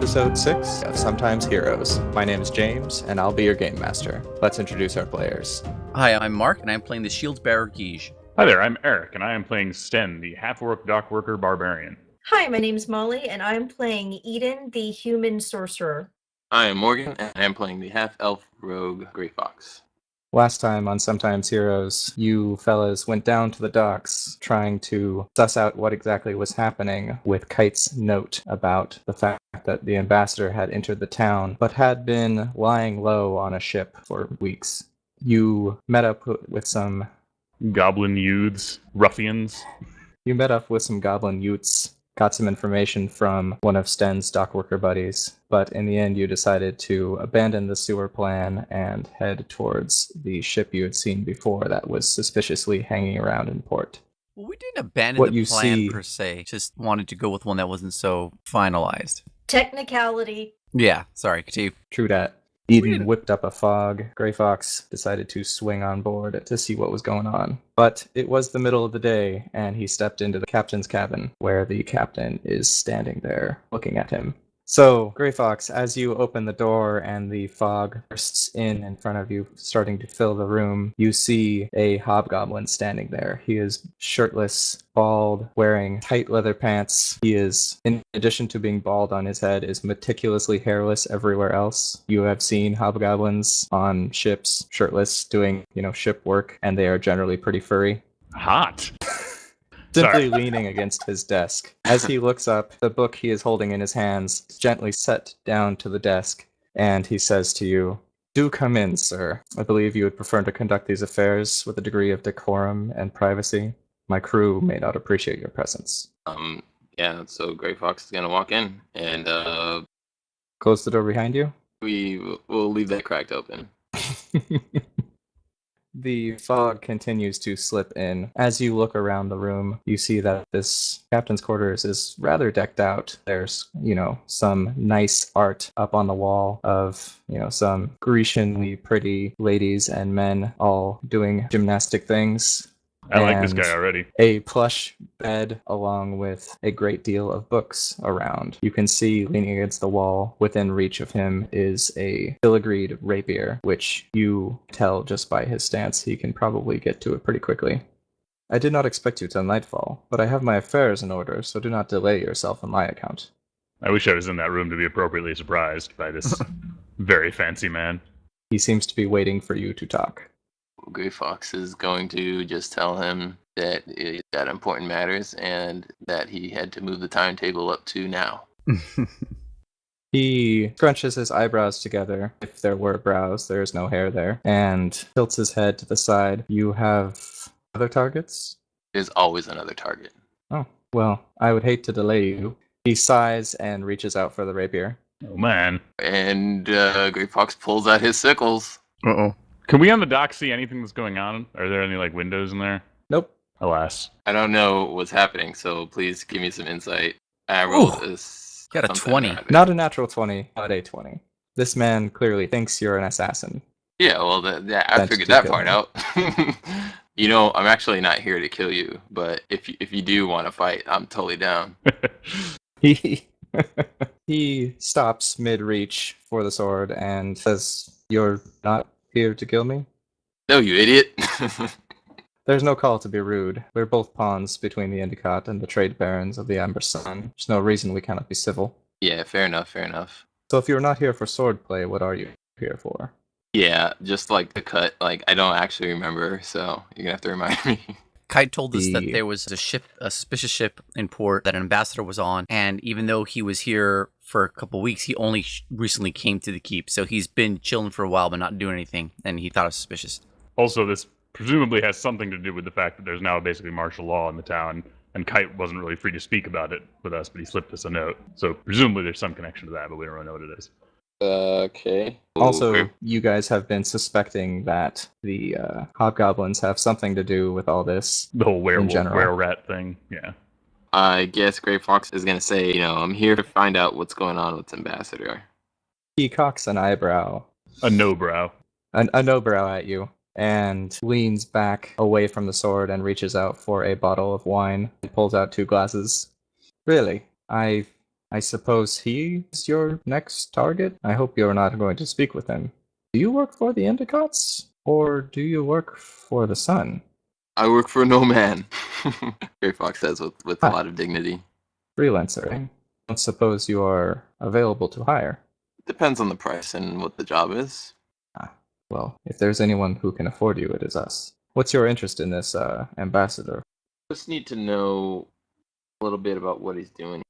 episode 6 of Sometimes Heroes. My name is James, and I'll be your game master. Let's introduce our players. Hi, I'm Mark, and I'm playing the Shield Bearer Guige. Hi there, I'm Eric, and I am playing Sten, the half-orc dockworker barbarian. Hi, my name's Molly, and I'm playing Eden, the human sorcerer. I am Morgan, and I am playing the half-elf rogue Grey Fox. Last time on Sometimes Heroes, you fellas went down to the docks trying to suss out what exactly was happening with Kite's note about the fact that the ambassador had entered the town, but had been lying low on a ship for weeks. You met up with some... Goblin youths, ruffians. You met up with some goblin youths, got some information from one of Sten's dockworker buddies, but in the end you decided to abandon the sewer plan and head towards the ship you had seen before that was suspiciously hanging around in port. Well, we didn't abandon the plan per se, just wanted to go with one that wasn't so finalized. Technicality. Yeah, sorry, continue. True that. Eden whipped up a fog. Grey Fox decided to swing on board to see what was going on. But it was the middle of the day, and he stepped into the captain's cabin, where the captain is standing there, looking at him. So, Grey Fox, as you open the door and the fog bursts in front of you, starting to fill the room, you see a hobgoblin standing there. He is shirtless, bald, wearing tight leather pants. He is, in addition to being bald on his head, is meticulously hairless everywhere else. You have seen hobgoblins on ships, shirtless, doing, ship work, and they are generally pretty furry. Hot. Simply leaning against his desk. As he looks up, the book he is holding in his hands is gently set down to the desk, and he says to you, "Do come in, sir. I believe you would prefer to conduct these affairs with a degree of decorum and privacy. My crew may not appreciate your presence." Yeah, so Grey Fox is gonna walk in, and Close the door behind you? we'll leave that cracked open. The fog continues to slip in. As you look around the room, you see that this captain's quarters is rather decked out. There's, some nice art up on the wall of, some Grecianly pretty ladies and men all doing gymnastic things. I like this guy already. A plush bed along with a great deal of books around. You can see leaning against the wall within reach of him is a filigreed rapier, which you tell just by his stance he can probably get to it pretty quickly. "I did not expect you till nightfall, but I have my affairs in order, so do not delay yourself on my account." I wish I was in that room to be appropriately surprised by this very fancy man. He seems to be waiting for you to talk. Grey Fox is going to just tell him that he's got important matters and that he had to move the timetable up to now. He scrunches his eyebrows together. If there were brows, there is no hair there. And tilts his head to the side. "You have other targets?" There's always another target. "Oh, well, I would hate to delay you." He sighs and reaches out for the rapier. Oh, man. And Grey Fox pulls out his sickles. Uh-oh. Can we on the dock see anything that's going on? Are there any, windows in there? Nope. Alas. I don't know what's happening, so please give me some insight. I rolled this. Got a 20. Not a natural 20, but a 20. This man clearly thinks you're an assassin. Yeah, well, I figured that part out. I'm actually not here to kill you, but if you do want to fight, I'm totally down. He stops mid-reach for the sword and says, "You're not here to kill me?" No, you idiot. "There's no call to be rude. We're both pawns between the Endicott and the trade barons of the Amber Sun. There's no reason we cannot be civil." Yeah, fair enough. "So if you're not here for swordplay, what are you here for?" Yeah, just the cut. I don't actually remember, so you're gonna have to remind me. Kite told us that there was a suspicious ship in port that an ambassador was on, and even though he was here for a couple weeks, he only recently came to the keep, so he's been chilling for a while but not doing anything, and he thought it was suspicious. Also, this presumably has something to do with the fact that there's now basically martial law in the town, and Kite wasn't really free to speak about it with us, but he slipped us a note. So presumably there's some connection to that, but we don't really know what it is. Okay. Also, you guys have been suspecting that the hobgoblins have something to do with all this. The whole werewolf, general. were-rat thing, yeah. I guess Grey Fox is gonna say, I'm here to find out what's going on with Ambassador. He cocks an eyebrow. A no-brow. A no-brow at you, and leans back away from the sword and reaches out for a bottle of wine and pulls out 2 glasses. "Really, I I suppose he's your next target? I hope you're not going to speak with him. Do you work for the Endicots? Or do you work for the Sun? I work for no man, Gray Fox says with a lot of dignity. Freelancer, eh? Don't suppose you are available to hire? Depends on the price and what the job is. Well, if there's anyone who can afford you, it is us. What's your interest in this ambassador? Just need to know a little bit about what he's doing.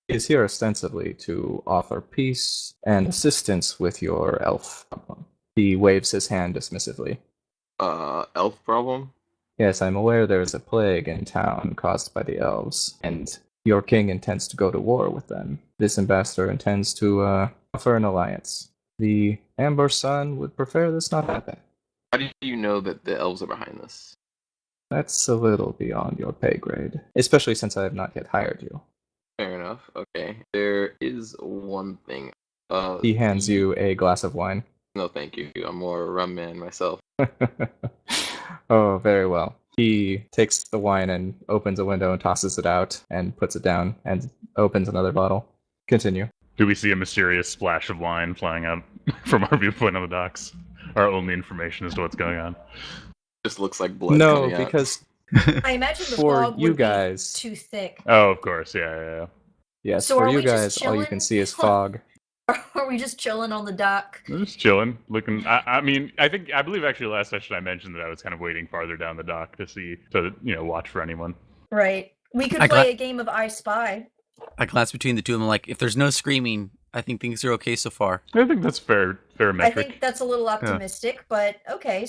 He is here ostensibly to offer peace and assistance with your elf problem. He waves his hand dismissively. Elf problem? Yes, I'm aware there is a plague in town caused by the elves, and your king intends to go to war with them. This ambassador intends to offer an alliance. The Amber Sun would prefer this not happen. How do you know that the elves are behind this? That's a little beyond your pay grade, especially since I have not yet hired you. Fair enough. Okay. There is one thing. He hands you a glass of wine. No, thank you. I'm more a rum man myself. Oh, very well. He takes the wine and opens a window and tosses it out and puts it down and opens another bottle. Continue. Do we see a mysterious splash of wine flying out from our viewpoint on the docks? Our only information as to what's going on. Just looks like blood. No, coming out. because I imagine the for fog you would guys, be too thick. Oh, of course, yeah. yes, So for are you we just guys, all you chilling? can see is fog. Are we just chilling on the dock? We're just chilling, looking. I believe actually last session I mentioned that I was kind of waiting farther down the dock to watch for anyone. Right. We could I play a game of I Spy. I glance between the two of them like, if there's no screaming, I think things are okay so far. I think that's fair I metric. think that's a little optimistic, but okay.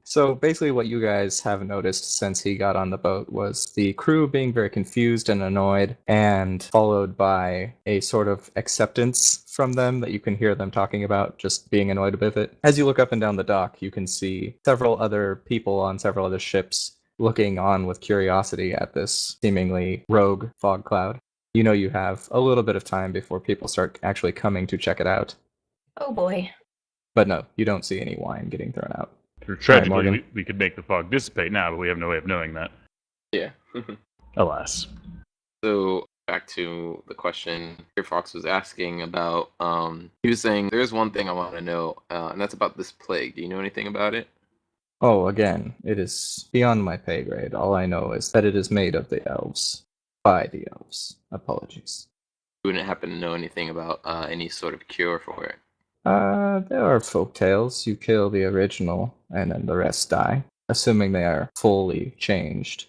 So basically what you guys have noticed since he got on the boat was the crew being very confused and annoyed, and followed by a sort of acceptance from them that you can hear them talking about just being annoyed with it. As you look up and down the dock, you can see several other people on several other ships looking on with curiosity at this seemingly rogue fog cloud. You know you have a little bit of time before people start actually coming to check it out. Oh boy. But no, you don't see any wine getting thrown out. Tragically, Morgan. we could make the fog dissipate now, but we have no way of knowing that. Yeah. Alas. So back to the question Gray Fox was asking about. He was saying there's one thing I want to know, and that's about this plague. Do you know anything about it? Oh, again, it is beyond my pay grade. All I know is that it is made of the elves. By the elves. Apologies. You wouldn't happen to know anything about any sort of cure for it? There are folk tales. You kill the original, and then the rest die. Assuming they are fully changed.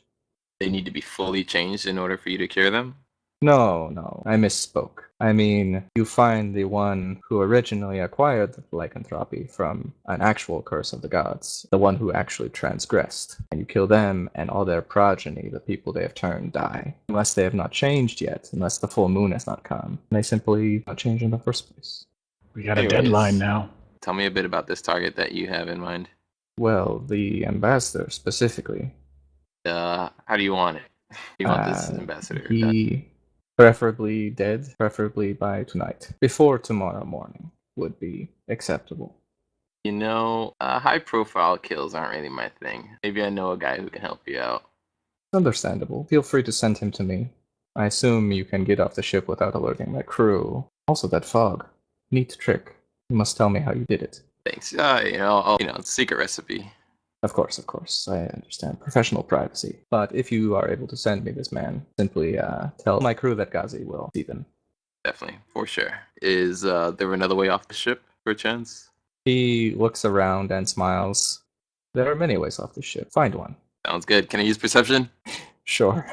They need to be fully changed in order for you to cure them? No, I misspoke. I mean, you find the one who originally acquired the lycanthropy from an actual curse of the gods, the one who actually transgressed, and you kill them and all their progeny, the people they have turned, die. Unless they have not changed yet, unless the full moon has not come. They simply not change in the first place. We got Anyways, a deadline now. Tell me a bit about this target that you have in mind. Well, the ambassador specifically. How do you want it? You want this ambassador? He preferably dead, preferably by tonight. Before tomorrow morning would be acceptable. You know, high-profile kills aren't really my thing. Maybe I know a guy who can help you out. Understandable. Feel free to send him to me. I assume you can get off the ship without alerting my crew. Also, that fog. Neat trick. You must tell me how you did it. Thanks. Secret recipe. Of course. I understand. Professional privacy. But if you are able to send me this man, simply tell my crew that Ghazi will see them. Definitely, for sure. Is there another way off the ship, per chance? He looks around and smiles. There are many ways off the ship. Find one. Sounds good. Can I use perception? Sure.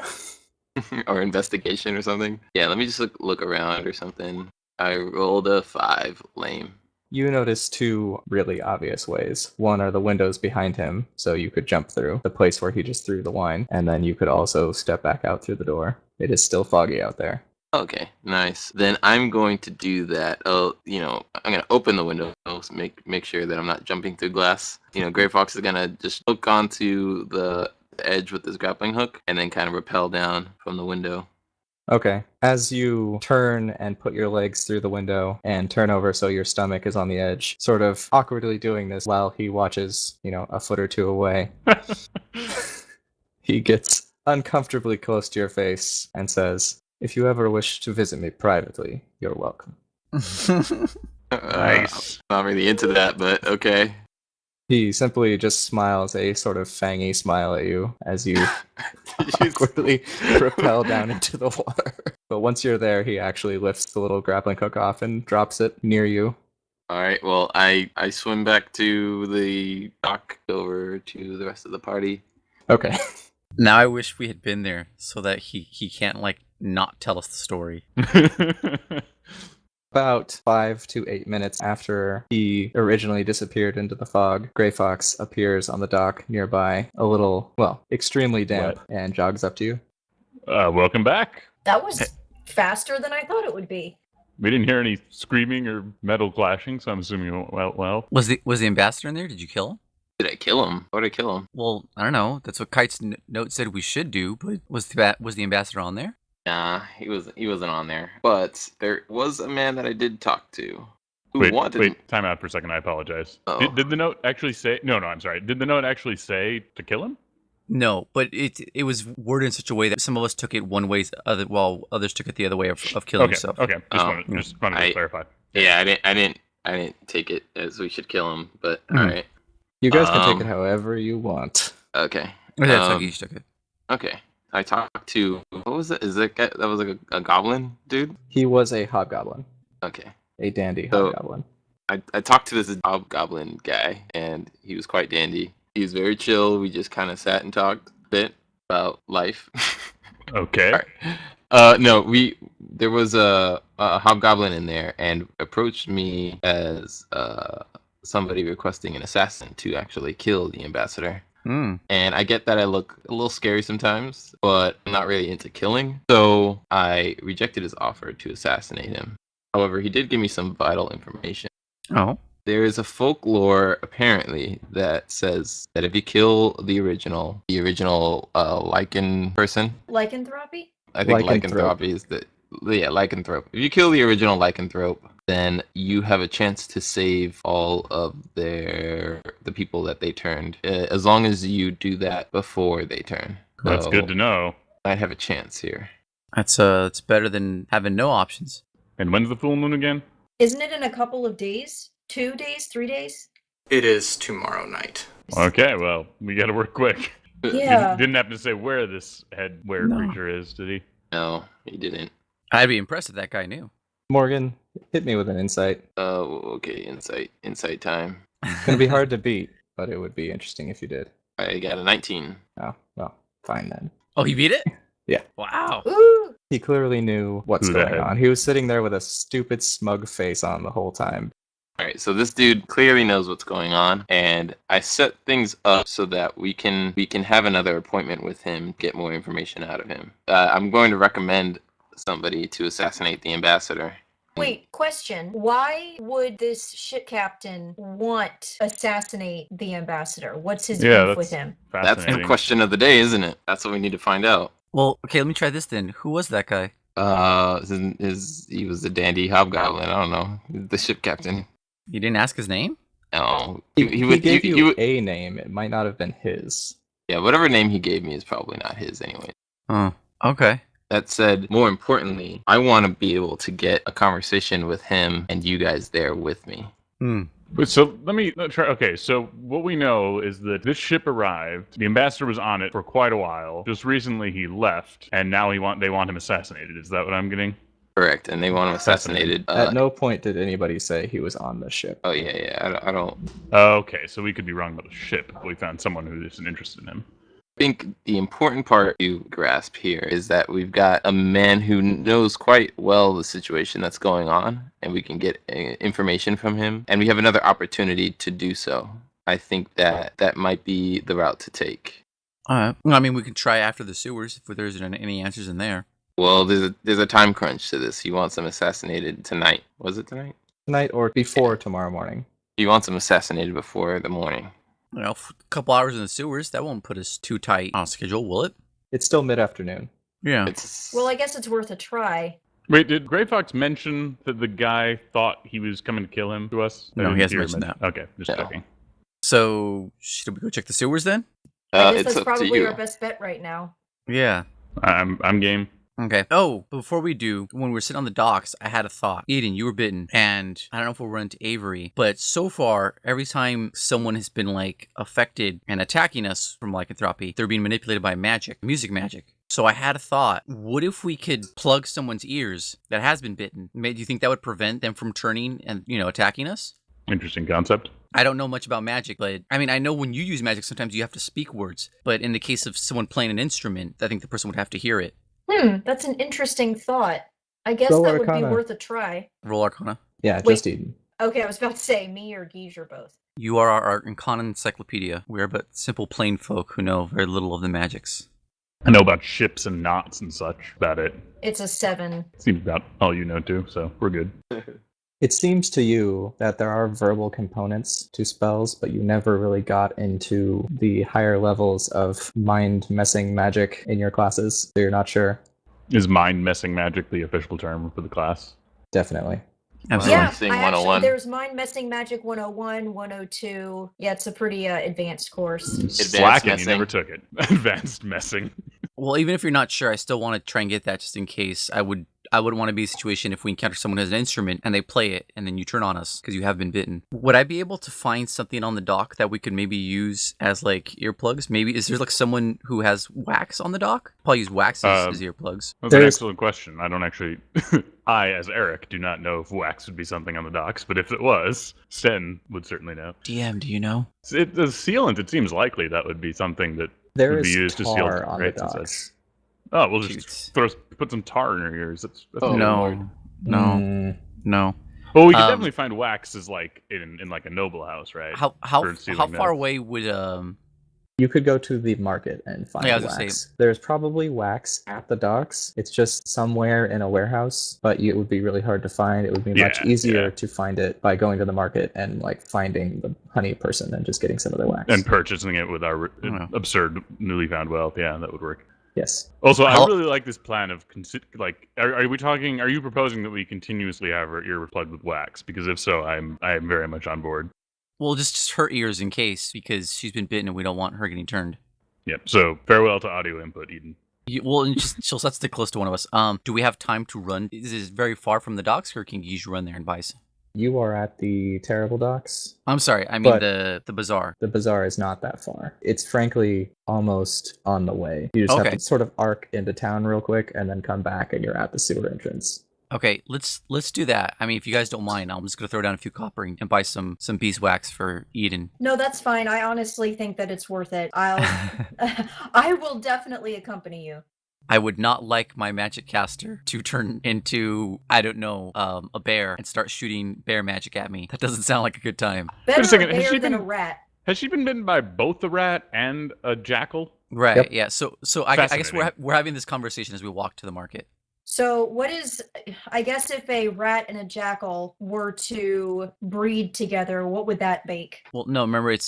Or investigation or something? Yeah, let me just look around or something. I rolled a 5. Lame. You notice two really obvious ways. One are the windows behind him, so you could jump through the place where he just threw the wine, and then you could also step back out through the door. It is still foggy out there. Okay, nice. Then I'm going to do that. I'm going to open the window, make sure that I'm not jumping through glass. Gray Fox is going to just hook onto the edge with this grappling hook, and then kind of rappel down from the window. Okay. As you turn and put your legs through the window and turn over so your stomach is on the edge, sort of awkwardly doing this while he watches, a foot or two away, he gets uncomfortably close to your face and says, If you ever wish to visit me privately, you're welcome. Nice. Not really into that, but okay. He simply just smiles a sort of fangy smile at you as you awkwardly rappel down into the water. But once you're there, he actually lifts the little grappling hook off and drops it near you. All right. Well, I swim back to the dock over to the rest of the party. Okay. Now I wish we had been there so that he can't like not tell us the story. About 5 to 8 minutes after he originally disappeared into the fog, Gray Fox appears on the dock nearby, a little, well, extremely damp, and jogs up to you. Welcome back. That was faster than I thought it would be. We didn't hear any screaming or metal clashing, so I'm assuming it went well. Was the ambassador in there? Did you kill him? Did I kill him? Why did I kill him? Well, I don't know. That's what Kite's note said we should do. But was the ambassador on there? Nah, he wasn't on there. But there was a man that I did talk to who Wait, wanted. time out for a second. I apologize. Uh-oh. Did the note actually say? No, I'm sorry. Did the note actually say to kill him? No, but it was worded in such a way that some of us took it one way, while others took it the other way of killing Okay. himself. Okay. Just wanted to clarify. Yeah, I didn't take it as we should kill him. But all right. You guys can take it however you want. Okay. That's how you took it. Okay. I talked to, what was it? Is that guy, that was like a goblin dude? He was a hobgoblin. Okay. A dandy So- hobgoblin. I talked to this hobgoblin guy, and he was quite dandy. He was very chill. We just kind of sat and talked a bit about life. Okay. No, there was a hobgoblin in there and approached me as somebody requesting an assassin to actually kill the ambassador. Mm. And I get that I look a little scary sometimes, but I'm not really into killing. So I rejected his offer to assassinate him. However, he did give me some vital information. Oh. There is a folklore, apparently, that says that if you kill the original lichen person, Lycanthropy? I think Lycanthrope. lycanthropy is lycanthrope. If you kill the original lycanthrope, then you have a chance to save all of the people that they turned, as long as you do that before they turn. That's So good to know. I'd have a chance here. It's better than having no options. And when's the full moon again? Isn't it in a couple of days? 2 days? 3 days? It is tomorrow night. Okay, well, we got to work quick. Yeah. Didn't have to say where this No. creature is, did he? No, he didn't. I'd be impressed if that guy knew. Morgan, hit me with an insight. Okay, insight time. It's going to be hard to beat, but it would be interesting if you did. I got a 19. Oh, well, fine then. Oh, he beat it? Yeah. Wow. Ooh! He clearly knew what's Who going that? on. He was sitting there with a stupid smug face on the whole time. All right, so this dude clearly knows what's going on, and I set things up so that we can have another appointment with him, get more information out of him. I'm going to recommend somebody to assassinate the ambassador. Wait, question. Why would this ship captain want assassinate the ambassador? What's his beef with him? That's Fascinating. the question of the day, isn't it? That's what we need to find out. Well, okay, let me try this then. Who was that guy? He was the dandy hobgoblin. I don't know, the ship captain. You didn't ask his name? No, He would gave he you would- a name. It might not have been his. yeah, whatever name he gave me is probably not his anyway. Oh, okay. That said, more importantly, I want to be able to get a conversation with him and you guys there with me. Hmm. So let's try. Okay, so what we know is that this ship arrived. The ambassador was on it for quite a while. Just recently, he left, and now they want him assassinated. Is that what I'm getting? Correct, and they want him assassinated. At no point did anybody say he was on the ship. Oh yeah. I don't Okay, so we could be wrong about the ship. But we found someone who isn't interested in him. think the important part to grasp here is that we've got a man who knows quite well the situation that's going on, and we can get information from him, and we have another opportunity to do so. I think that might be the route to take. All right. Well, I mean, we can try after the sewers if there isn't any answers in there. Well, there's a time crunch to this. He wants him assassinated tonight. Was it tonight? Tonight or before tomorrow morning. He wants him assassinated before the morning. You know, a couple hours in the sewers, that won't put us too tight on schedule, will it? It's still mid-afternoon. Yeah. Well, I guess it's worth a try. Wait, did Gray Fox mention that the guy thought he was coming to kill him to us? I No, he didn't hasn't hear mentioned him. Okay, just No. checking. So, should we go check the sewers then? I guess It's that's up to probably you. our best bet right now. Yeah. I'm game. Okay. Oh, before we do, when we were sitting on the docks, I had a thought. Eden, you were bitten, and I don't know if we'll run into Avery, but so far, every time someone has been like affected and attacking us from lycanthropy, they're being manipulated by magic, music magic. So I had a thought. What if we could plug someone's ears that has been bitten? Do you think that would prevent them from turning and, attacking us? Interesting concept. I don't know much about magic, but I mean, I know when you use magic, sometimes you have to speak words. But in the case of someone playing an instrument, I think the person would have to hear it. That's an interesting thought. I guess Roll that would Arcana. be worth a try. Roll Arcana. Yeah, Wait. just Eden. Okay, I was about to say me or Guige or both. You are our Arcana encyclopedia. We are but simple plain folk who know very little of the magics. I know about ships and knots and such. About it. It's a 7. Seems about all you know too, so we're good. It seems to you that there are verbal components to spells, but you never really got into the higher levels of mind-messing magic in your classes, so you're not sure. Is mind messing magic the official term for the class? Definitely. Absolutely. Yeah, Seeing I actually, 101. there's Mind Messing Magic 101, 102. Yeah, it's a pretty advanced course. Slacking, you messing. never took it. Advanced messing. Well, even if you're not sure, I still want to try and get that just in case. I wouldn't want to be a situation if we encounter someone who has an instrument and they play it and then you turn on us because you have been bitten. Would I be able to find something on the dock that we could maybe use as like earplugs? Maybe is there like someone who has wax on the dock? Probably use wax as earplugs. That's an There's- excellent question. I don't actually... I, as Eric, do not know if wax would be something on the docks, but if it was, Sten would certainly know. DM, do you know? The sealant, it seems likely that would be something that There would is be used to seal tar on the crates and such. docks. Oh, we'll just put some tar in our ears. That's Oh, no, Lord. no, Mm, no. Well, we could Um, definitely find wax as like in like a noble house, right? How For sealing far that. away would You could go to the market and find Yeah, I was gonna wax. There's probably wax at the docks. It's just somewhere in a warehouse, but it would be really hard to find. It would be much Yeah, easier yeah. to find it by going to the market and like finding the honey person and just getting some of their wax. And purchasing it with our Yeah. absurd newly found wealth. Yeah, that would work. Yes. Also, I How- really like this plan of are you proposing that we continuously have our ear plugged with wax? Because if so, I am very much on board. well, just her ears in case because she's been bitten and we don't want her getting turned. Yep. So farewell to audio input, Eden. Well, and she'll have to stick close to one of us. Do we have time to run? Is this very far from the docks, or can you run there and buy some? You are at the terrible docks. I'm sorry, I mean But- the bazaar. The bazaar is not that far. It's frankly almost on the way. You just Okay. have to sort of arc into town real quick and then come back and you're at the sewer entrance. Okay, let's do that. I mean, if you guys don't mind, I'm just gonna throw down a few copper and buy some beeswax for Eden. No, that's fine. I honestly think that it's worth it. I will definitely accompany you. I would not like my magic caster to turn into, I don't know, a bear and start shooting bear magic at me. That doesn't sound like a good time. Better second, a has bear she than a been- rat. Has she been bitten by both a rat and a jackal? Right, Yep. yeah. So I guess Fascinating. we're having this conversation as we walk to the market. So what is, I guess if a rat and a jackal were to breed together, what would that make? Well, no, remember, it's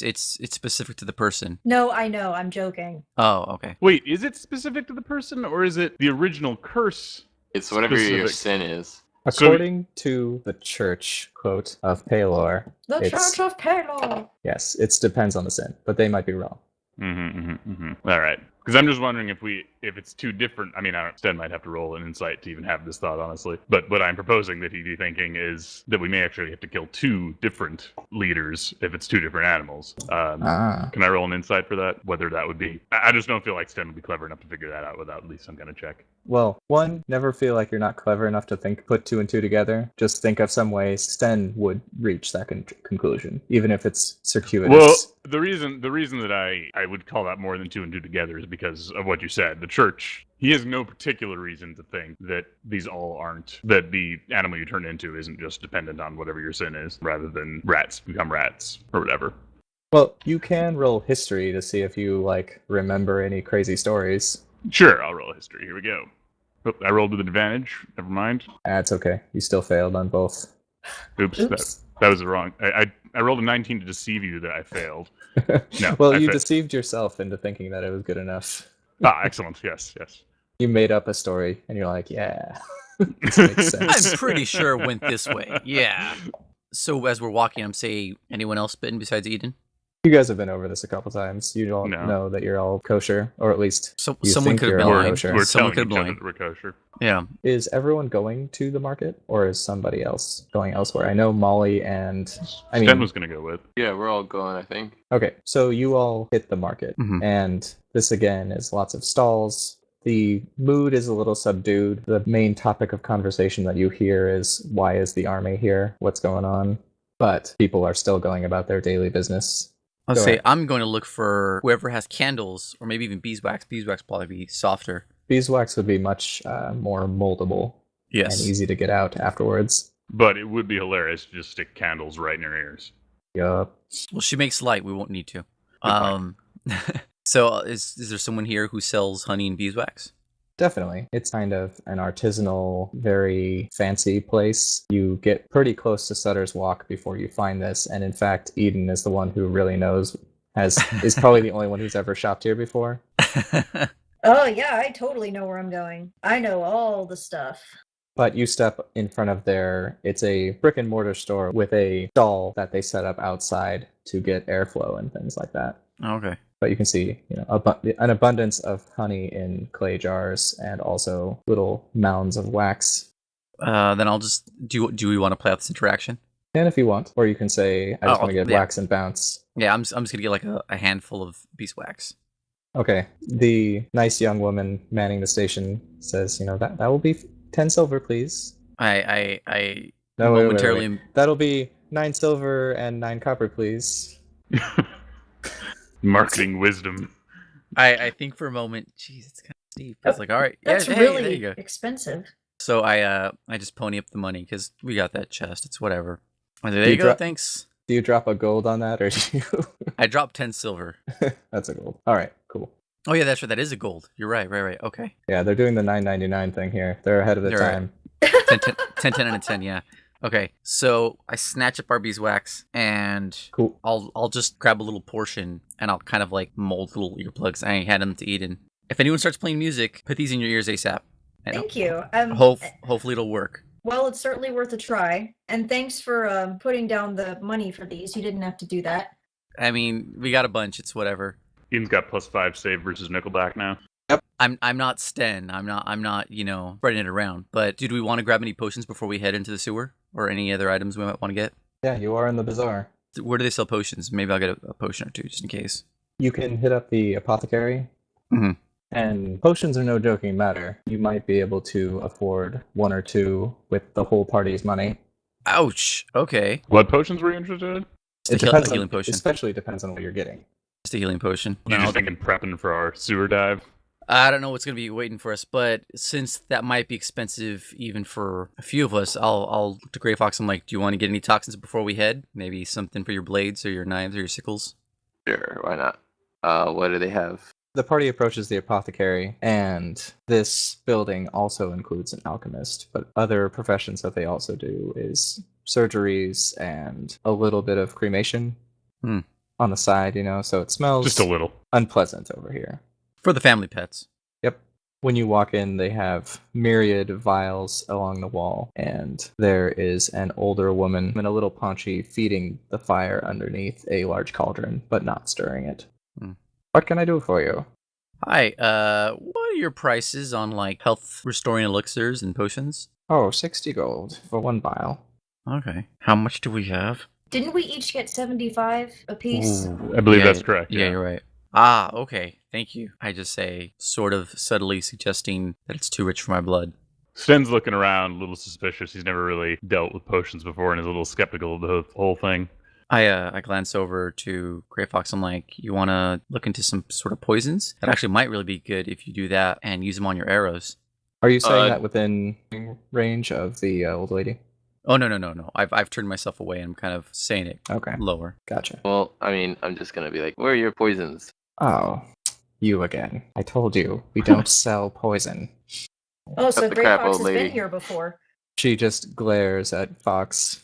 specific to the person. No, I know, I'm joking. Oh, okay. Wait, is it specific to the person or is it the original curse? It's whatever your Specific. sin is. So- According to the church quote of Palor, The It's- Church of Palor. yes, it depends on the sin, but they might be wrong. All right. Because I'm just wondering if it's too different. I mean, Sten might have to roll an insight to even have this thought, honestly. But what I'm proposing that he'd be thinking is that we may actually have to kill two different leaders if it's two different animals. Can I roll an insight for that? Whether that would be... I just don't feel like Sten would be clever enough to figure that out without at least some kind of check. Well, one, never feel like you're not clever enough to put two and two together. Just think of some way Sten would reach that conclusion, even if it's circuitous. Well, the reason that I would call that more than two and two together is because of what you said. The church, he has no particular reason to think that these all aren't, that the animal you turn into isn't just dependent on whatever your sin is, rather than rats become rats or whatever. Well, you can roll history to see if you remember any crazy stories. Sure, I'll roll history. Here we go. Oh, I rolled with advantage. Never mind. That's okay. You still failed on both. Oops. Oops. That was wrong. I rolled a 19 to deceive you that I failed. No, well, I you failed. deceived yourself into thinking that it was good enough. Excellent. Yes. You made up a story, and you're like, yeah, this makes sense. I'm pretty sure it went this way. Yeah. So as we're walking, I'm saying, anyone else bitten besides Eden? You guys have been over this a couple times. You all No. know that you're all kosher, or at least So you someone think could have you're been all lying. kosher. We're Someone telling could each have other lying. that we're kosher. Yeah. Is everyone going to the market, or is somebody else going elsewhere? I know Molly and Sten was going to go with. Yeah, we're all going, I think. Okay, so you all hit the market, Mhm. and this again is lots of stalls. The mood is a little subdued. The main topic of conversation that you hear is, why is the army here? What's going on? But people are still going about their daily business. I'll Go say ahead. I'm going to look for whoever has candles, or maybe even beeswax. Beeswax probably be softer. Beeswax would be much more moldable and Yes. easy to get out afterwards. But it would be hilarious to just stick candles right in her ears. Yup. Well, she makes light. We won't need to. point. So is there someone here who sells honey and beeswax? Definitely. It's kind of an artisanal, very fancy place. You get pretty close to Sutter's Walk before you find this, and in fact, Eden is the one who really knows, is probably the only one who's ever shopped here before. Oh, yeah, I totally know where I'm going. I know all the stuff. But you step in front of it's a brick and mortar store with a stall that they set up outside to get airflow and things like that. Okay. But you can see, an abundance of honey in clay jars and also little mounds of wax. Then I'll just do we want to play out this interaction? And if you want, or you can say, I just want to get yeah. wax and bounce. Yeah, I'm just gonna get like a handful of beeswax. Okay. The nice young woman manning the station says, that will be 10 silver, please. I No, wait. momentarily. That'll be 9 silver and 9 copper, please. Marketing wisdom. I think for a moment, geez, it's kind of steep. It's like, all right, That's yeah, hey, there you really go. expensive. So I just pony up the money because we got that chest. It's whatever. I say, there Do you you go. dro- Thanks. Do you drop a gold on that, or do you? I dropped 10 silver. That's a gold. All right, cool. Oh yeah, that's right. That is a gold. You're right. Okay. Yeah, they're doing the 9.99 thing here. They're ahead of the They're right. time. 10 and a 10. Yeah. Okay. So I snatch up our beeswax and Cool. I'll just grab a little portion and I'll kind of like mold little earplugs. I hand them to Eden. If anyone starts playing music, put these in your ears ASAP. And Thank you. hopefully it'll work. Well, it's certainly worth a try. And thanks for putting down the money for these. You didn't have to do that. I mean, we got a bunch. It's whatever. Ian's got +5 save versus Nickelback now. I'm not Sten. I'm not, spreading it around. But do we want to grab any potions before we head into the sewer? Or any other items we might want to get? Yeah, you are in the bazaar. Where do they sell potions? Maybe I'll get a potion or two just in case. You can hit up the apothecary. Mhm. And potions are no joking matter. You might be able to afford 1 or 2 with the whole party's money. Ouch. Okay. What potions were you interested in? Just a healing potion. Especially depends on what you're getting. Just a healing potion. You just thinking prepping for our sewer dive? I don't know what's going to be waiting for us, but since that might be expensive even for a few of us, I'll look to Grey Fox. I'm like, do you want to get any toxins before we head? Maybe something for your blades or your knives or your sickles? Sure, why not? What do they have? The party approaches the apothecary, and this building also includes an alchemist, but other professions that they also do is surgeries and a little bit of cremation on the side, so it smells Just a little. unpleasant over here. For the family pets. Yep. When you walk in, they have myriad vials along the wall, and there is an older woman in a little paunchy feeding the fire underneath a large cauldron, but not stirring it. What can I do for you? Hi, what are your prices on, health restoring elixirs and potions? Oh, 60 gold for 1 vial. Okay. How much do we have? Didn't we each get 75 apiece? I believe that's correct. Yeah, you're right. Ah, okay. Thank you. I just say, sort of subtly suggesting that it's too rich for my blood. Sten's looking around, a little suspicious. He's never really dealt with potions before and is a little skeptical of the whole thing. I glance over to Grey Fox. I'm like, you want to look into some sort of poisons? That actually might really be good if you do that and use them on your arrows. Are you saying that within range of the old lady? Oh, no. I've turned myself away and I'm kind of saying it lower. Gotcha. Well, I mean, I'm just gonna be like, where are your poisons? Oh, you again. I told you, we don't sell poison. Oh, so the Grey crap, Fox old has lady. been here before. She just glares at Fox.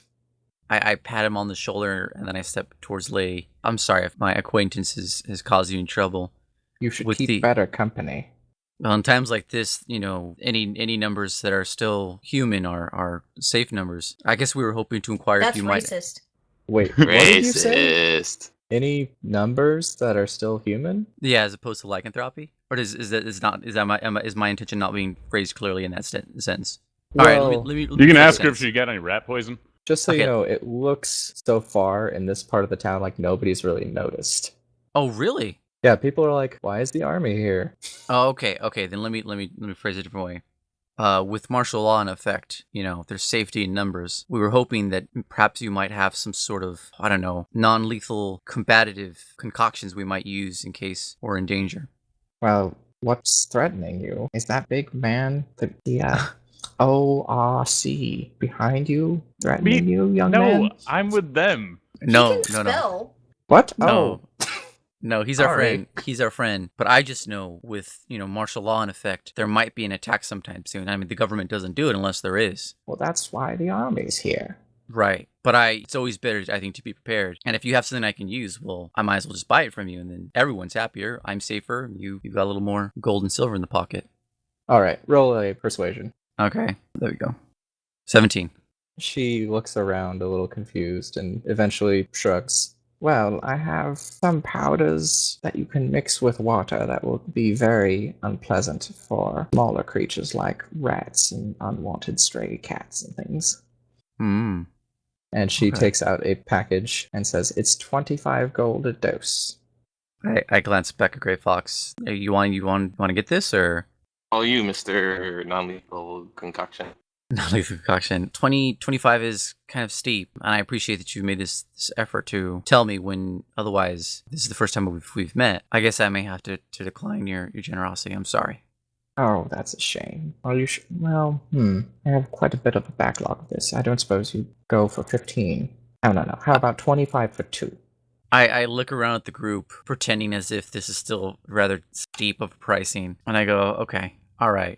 I pat him on the shoulder and then I step towards Lay. I'm sorry if my acquaintance has caused you any trouble. You should With keep better company. Well, in times like this, any numbers that are still human are safe numbers. I guess we were hoping to inquire That's if you might. racist. Wait, what did you say? Racist. Any numbers that are still human? Yeah, as opposed to lycanthropy, or is my intention not being phrased clearly in that sense? All right, Well, let me You can phrase ask her it. if she got any rat poison. just so you Okay. know, it looks so far in this part of the town like nobody's really noticed. Oh, really? Yeah, people are like, "Why is the army here?" Oh, okay. Then let me phrase it a different way. With martial law in effect, there's safety in numbers. We were hoping that perhaps you might have some sort of, I don't know, non-lethal combative concoctions we might use in case we're in danger. Well, what's threatening you? Is that big man, the ORC behind you threatening you, young man? No, I'm with them. No, He can no. spell. What? No. Oh, No, he's our Sorry. friend. He's our friend. But I just know with, martial law in effect, there might be an attack sometime soon. I mean, the government doesn't do it unless there is. well, that's why the army's here. Right. But it's always better, I think, to be prepared. And if you have something I can use, well, I might as well just buy it from you, and then everyone's happier. I'm safer. You've got a little more gold and silver in the pocket. All right, roll a persuasion. Okay. There we go. 17. She looks around a little confused and eventually shrugs. Well, I have some powders that you can mix with water that will be very unpleasant for smaller creatures like rats and unwanted stray cats and things. Hmm. And she Okay. takes out a package and says, "It's 25 gold a dose." I glance back at Gray Fox. You want to get this, or? All you, Mr. Non-lethal concoction. Non-lethal concoction. 25 is kind of steep, and I appreciate that you've made this effort to tell me when otherwise this is the first time we've met. I guess I may have to decline your generosity. I'm sorry. Oh, that's a shame. Are you well, I have quite a bit of a backlog of this. I don't suppose you go for 15. Oh, no. How about 25 for 2? I look around at the group, pretending as if this is still rather steep of pricing, and I go, okay, all right.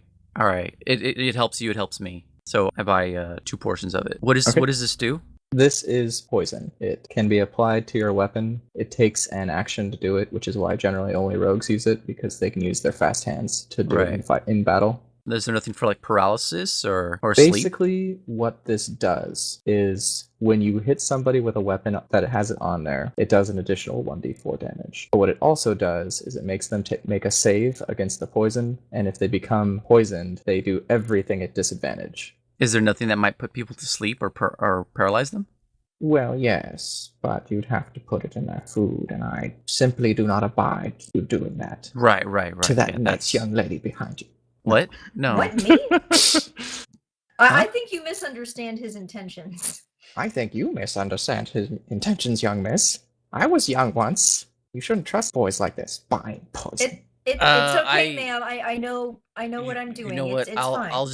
It helps you, it helps me. So I buy 2 portions of it. What does this do? This is poison. It can be applied to your weapon. It takes an action to do it, which is why generally only rogues use it, because they can use their fast hands to do it in battle. Is there nothing for like paralysis or sleep? Basically, what this does is when you hit somebody with a weapon that has it on there, it does an additional 1d4 damage. But what it also does is it makes them make a save against the poison, and if they become poisoned, they do everything at disadvantage. Is there nothing that might put people to sleep or paralyze them? Well, yes, but you'd have to put it in their food, and I simply do not abide you doing that. Right. To that nice young lady behind you. What? No. What, me? I think you misunderstand his intentions. I think you misunderstand his intentions, young miss. I was young once. You shouldn't trust boys like this. Buying poison. It's okay, ma'am. I know what I'm doing. You know what? It's fine. I'll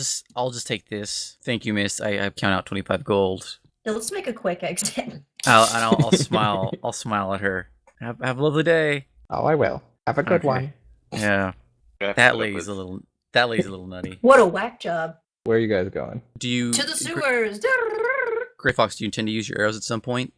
just take this. Thank you, miss. I count out 25 gold. Yeah, let's make a quick exit. I'll smile. I'll smile at her. Have a lovely day. Oh, I will. Have a good Okay. one. Yeah. That lady's a little nutty. What a whack job. Where are you guys going? Do you To the sewers. Gray Fox, do you intend to use your arrows at some point?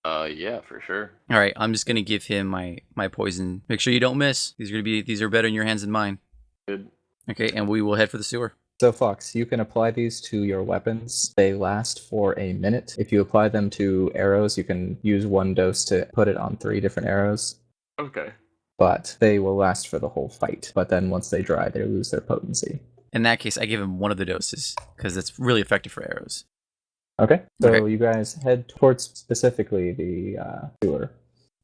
Yeah, for sure. All right, I'm just gonna give him my poison. Make sure you don't miss. These are better in your hands than mine. Good. Okay, and we will head for the sewer. So, Fox, you can apply these to your weapons. They last for a minute. If you apply them to arrows, you can use 1 dose to put it on 3 different arrows. Okay. But they will last for the whole fight. But then once they dry, they lose their potency. In that case, I give him one of the doses because it's really effective for arrows. Okay, so Okay. you guys head towards specifically the sewer.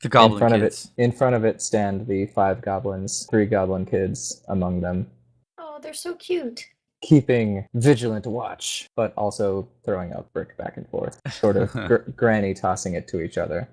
The goblin kids. In front of it stand the 5 goblins, 3 goblin kids among them, Oh, they're so cute. keeping vigilant watch, but also throwing a brick back and forth, sort of granny tossing it to each other.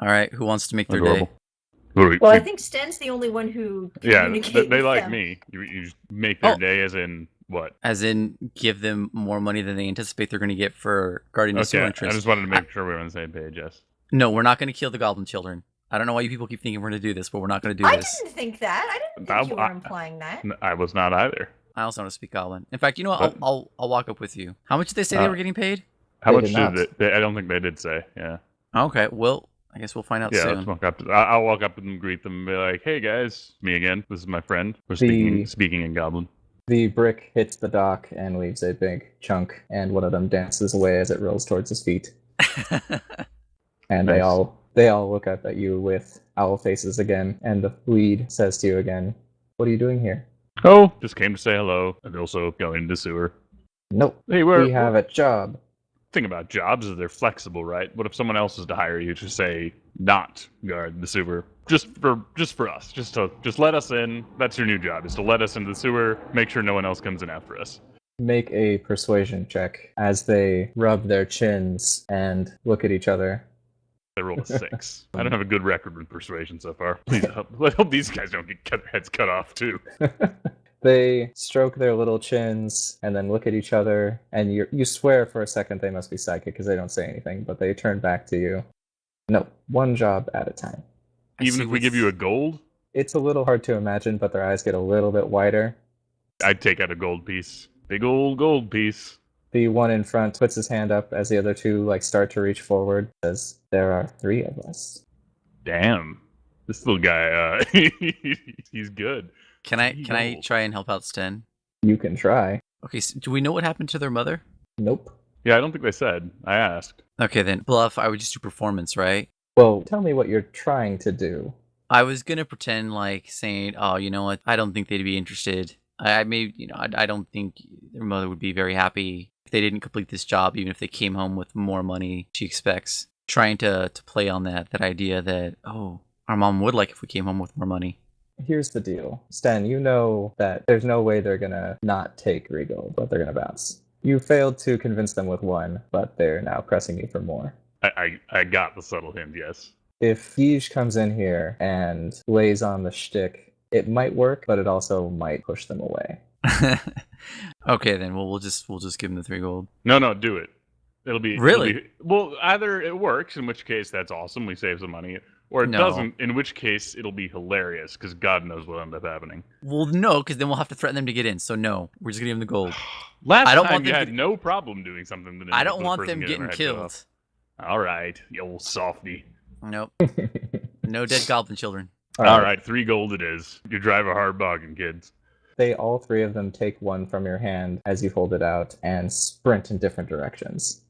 All right, who wants to make their Adorable. day? Well, I think Sten's the only one who Yeah, communicates they with like them. me. You just make their Oh. day as in what? As in, give them more money than they anticipate they're going to get for guarding the sewer Okay, I entrance. just wanted to make sure we were on the same page, yes. No, we're not going to kill the goblin children. I don't know why you people keep thinking we're going to do this, but we're not going to do I this. didn't think that. I didn't That- think you were I- implying that. I was not either. I also want to speak goblin. In fact, you know what? But- I'll walk up with you. How much did they say they were getting paid? How They much did not. did they? I don't think they did say. Yeah. Okay, well, I guess we'll find out Yeah, soon. let's walk up. I'll walk up and greet them and be like, "Hey guys, me again. This is my friend. We're The- speaking in Goblin." The brick hits the dock and leaves a big chunk, and one of them dances away as it rolls towards his feet. And Nice. They all look up at you with owl faces again, and the lead says to you again, "What are you doing here?" Oh, just came to say hello, and also going into the sewer. "Nope, Hey, we have a job." Thing about jobs is they're flexible, right? What if someone else is to hire you to say not guard the sewer? Just for us. Just let us in. That's your new job, is to let us into the sewer, make sure no one else comes in after us. Make a persuasion check as they rub their chins and look at each other. I rolled a 6. I don't have a good record with persuasion so far. Please I hope these guys don't get their heads cut off too. They stroke their little chins and then look at each other, and you swear for a second they must be psychic because they don't say anything, but they turn back to you. No, one job at a time. Even if we give you a gold? It's a little hard to imagine, but their eyes get a little bit wider. I'd take out a gold piece. Big old gold piece. The one in front puts his hand up as the other two start to reach forward. Says, "There are 3 of us." Damn. This little guy, he's good. Can I try and help out Sten? You can try. Okay, so do we know what happened to their mother? Nope. Yeah, I don't think they said. I asked. Okay, then. Bluff, I would just do performance, right? Well, tell me what you're trying to do. I was gonna pretend saying, "Oh, you know what? I don't think they'd be interested. I don't think their mother would be very happy if they didn't complete this job, even if they came home with more money she expects." Trying to play on that idea that, oh, our mom would like if we came home with more money. Here's the deal. Sten, you know that there's no way they're gonna not take Regal, but they're gonna bounce. You failed to convince them with 1, but they're now pressing you for more. I got the subtle hint, yes. If Guige comes in here and lays on the shtick, it might work, but it also might push them away. Okay, then. Well, we'll just give them the 3 gold. No, do it. It'll be really well. Either it works, in which case that's awesome, we save some money, or it doesn't, in which case it'll be hilarious because God knows what'll end up happening. Well, no, because then we'll have to threaten them to get in. So no, we're just gonna give them the gold. Last time you had no problem doing something. I don't want them getting killed. All right, you old softy. Nope. No dead goblin children. All right, 3 gold it is. You drive a hard bargain, kids. They all 3 of them take 1 from your hand as you hold it out and sprint in different directions.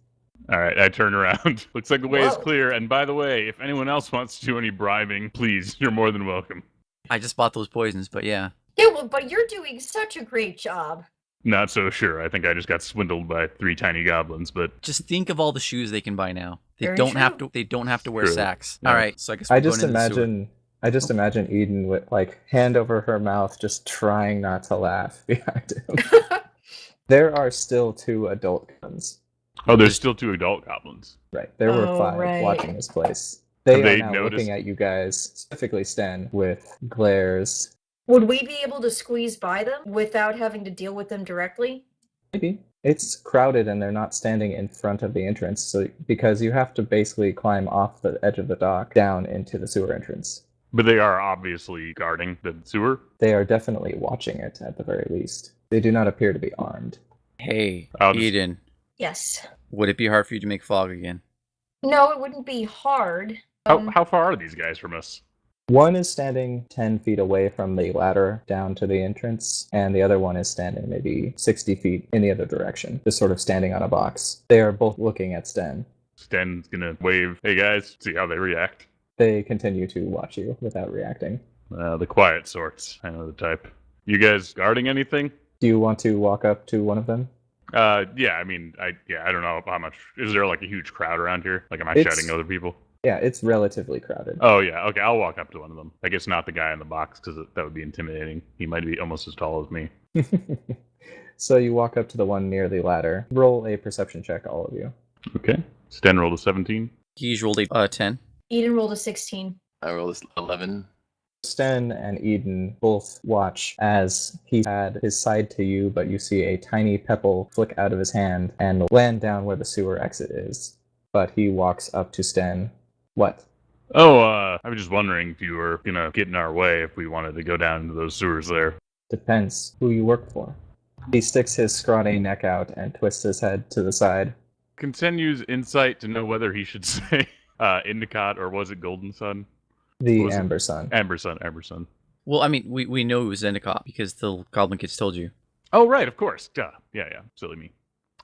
All right, I turn around. Looks like the way is clear. And by the way, if anyone else wants to do any bribing, please, you're more than welcome. I just bought those poisons, but yeah. Yeah, well, but you're doing such a great job. Not so sure. I think I just got swindled by 3 tiny goblins, but just think of all the shoes they can buy now. They Very don't true. have to. They don't have to wear True. sacks. Yeah. All right, so I guess I we're just going into the sewer. imagine Eden with hand over her mouth, just trying not to laugh behind him. There are still 2 adult guns. oh, there's still 2 adult goblins. Right. There were Oh, 5 right. watching this place. They Have are they now noticed- looking at you guys, specifically Sten, with glares. Would we be able to squeeze by them without having to deal with them directly? Maybe. It's crowded and they're not standing in front of the entrance, so because you have to basically climb off the edge of the dock down into the sewer entrance. But they are obviously guarding the sewer. They are definitely watching it at the very least. They do not appear to be armed. Hey, I'll just- Eden, Yes. would it be hard for you to make fog again? No, it wouldn't be hard. How far are these guys from us? One is standing 10 feet away from the ladder down to the entrance, and the other one is standing maybe 60 feet in the other direction, just sort of standing on a box. They are both looking at Sten. Sten's gonna wave, hey guys, see how they react. They continue to watch you without reacting. The quiet sorts. I know the type. You guys guarding anything? Do you want to walk up to one of them? Yeah, I mean, I don't know how much. Is there a huge crowd around here? Am I It's- shouting at other people? Yeah, it's relatively crowded. Oh, yeah. Okay, I'll walk up to one of them. I guess not the guy in the box, because that would be intimidating. He might be almost as tall as me. So you walk up to the one near the ladder. Roll a perception check, all of you. Okay. Sten rolled a 17. He's rolled a 10. Eden rolled a 16. I rolled a 11. Sten and Eden both watch as he had his side to you, but you see a tiny pebble flick out of his hand and land down where the sewer exit is. But he walks up to Sten. What? Oh, I was just wondering if you were gonna get in our way if we wanted to go down into those sewers there. Depends who you work for. He sticks his scrawny neck out and twists his head to the side. Continues insight to know whether he should say Indicott or was it Golden Sun? The Was it- Amber Sun. Amber Sun. Well, I mean, we know it was Endicott because the Goblin Kids told you. Oh, right, of course. Duh. Yeah. Silly me.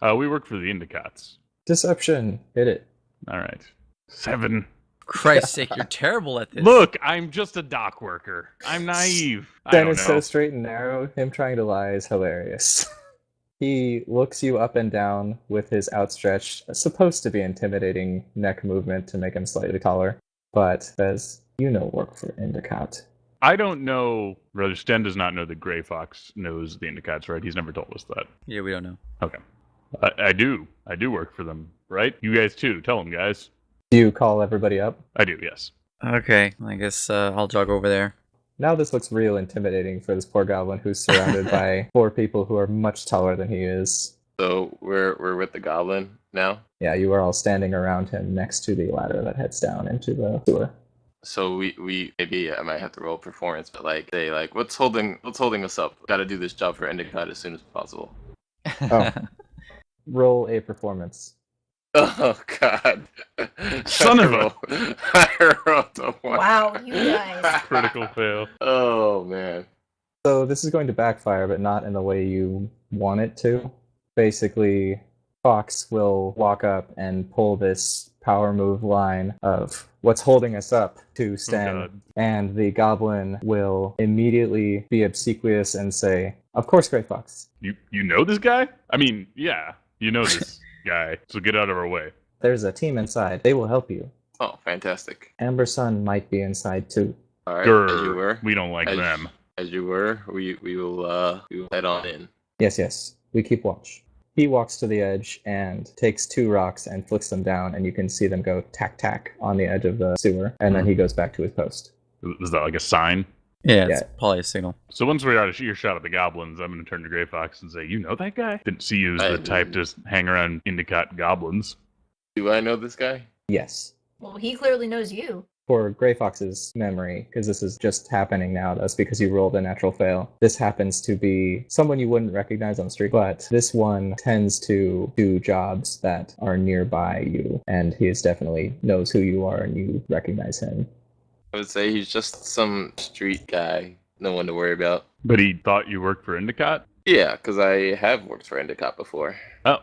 We work for the Indicotts. Deception. Hit it. All right. 7. Christ's sake, you're terrible at this. Look, I'm just a dock worker. I'm naive. I Then don't it's know. so straight and narrow. Him trying to lie is hilarious. He looks you up and down with his outstretched, supposed to be intimidating neck movement to make him slightly taller, but says, "You know work for Endicott." I don't know. Brother Sten does not know that Gray Fox knows the Indicats, right? He's never told us that. Yeah, we don't know. Okay. I do. I do work for them, right? You guys too. Tell them, guys. Do you call everybody up? I do, yes. Okay, I guess I'll jog over there. Now this looks real intimidating for this poor goblin who's surrounded by 4 people who are much taller than he is. So we're with the goblin now. Yeah, you are all standing around him next to the ladder that heads down into the sewer. So we maybe I might have to roll performance, but say what's holding us up? Got to do this job for Endicott as soon as possible. Oh. Roll a performance. Oh God! Son of a! I rolled a 1. Wow, you guys. Critical fail. Oh man. So this is going to backfire, but not in the way you want it to. Basically, Fox will walk up and pull this power move line of what's holding us up to Sten, God. and the goblin will immediately be obsequious and say, "Of course, Gray Fox." You know this guy? I mean, yeah, you know this guy. So get out of our way. There's a team inside. They will help you. Oh, fantastic. Amber Sun might be inside too. All right, Grr, as you were. we don't like them. As you were, we will head on in. Yes. We keep watch. He walks to the edge and takes 2 rocks and flicks them down, and you can see them go tack on the edge of the sewer, and then he goes back to his post. Was that like a sign? Yeah, it's Yeah. probably a signal. So once we're out of earshot of the goblins, I'm going to turn to Gray Fox and say, "You know that guy? Didn't see you as the type to hang around Indicott goblins." Do I know this guy? Yes. Well, he clearly knows you. For Gray Fox's memory, because this is just happening now, that's because you rolled a natural fail. This happens to be someone you wouldn't recognize on the street, but this one tends to do jobs that are nearby you, and he definitely knows who you are and you recognize him. I would say he's just some street guy. No one to worry about. But he thought you worked for Indicott? Yeah, because I have worked for Endicott before. Oh,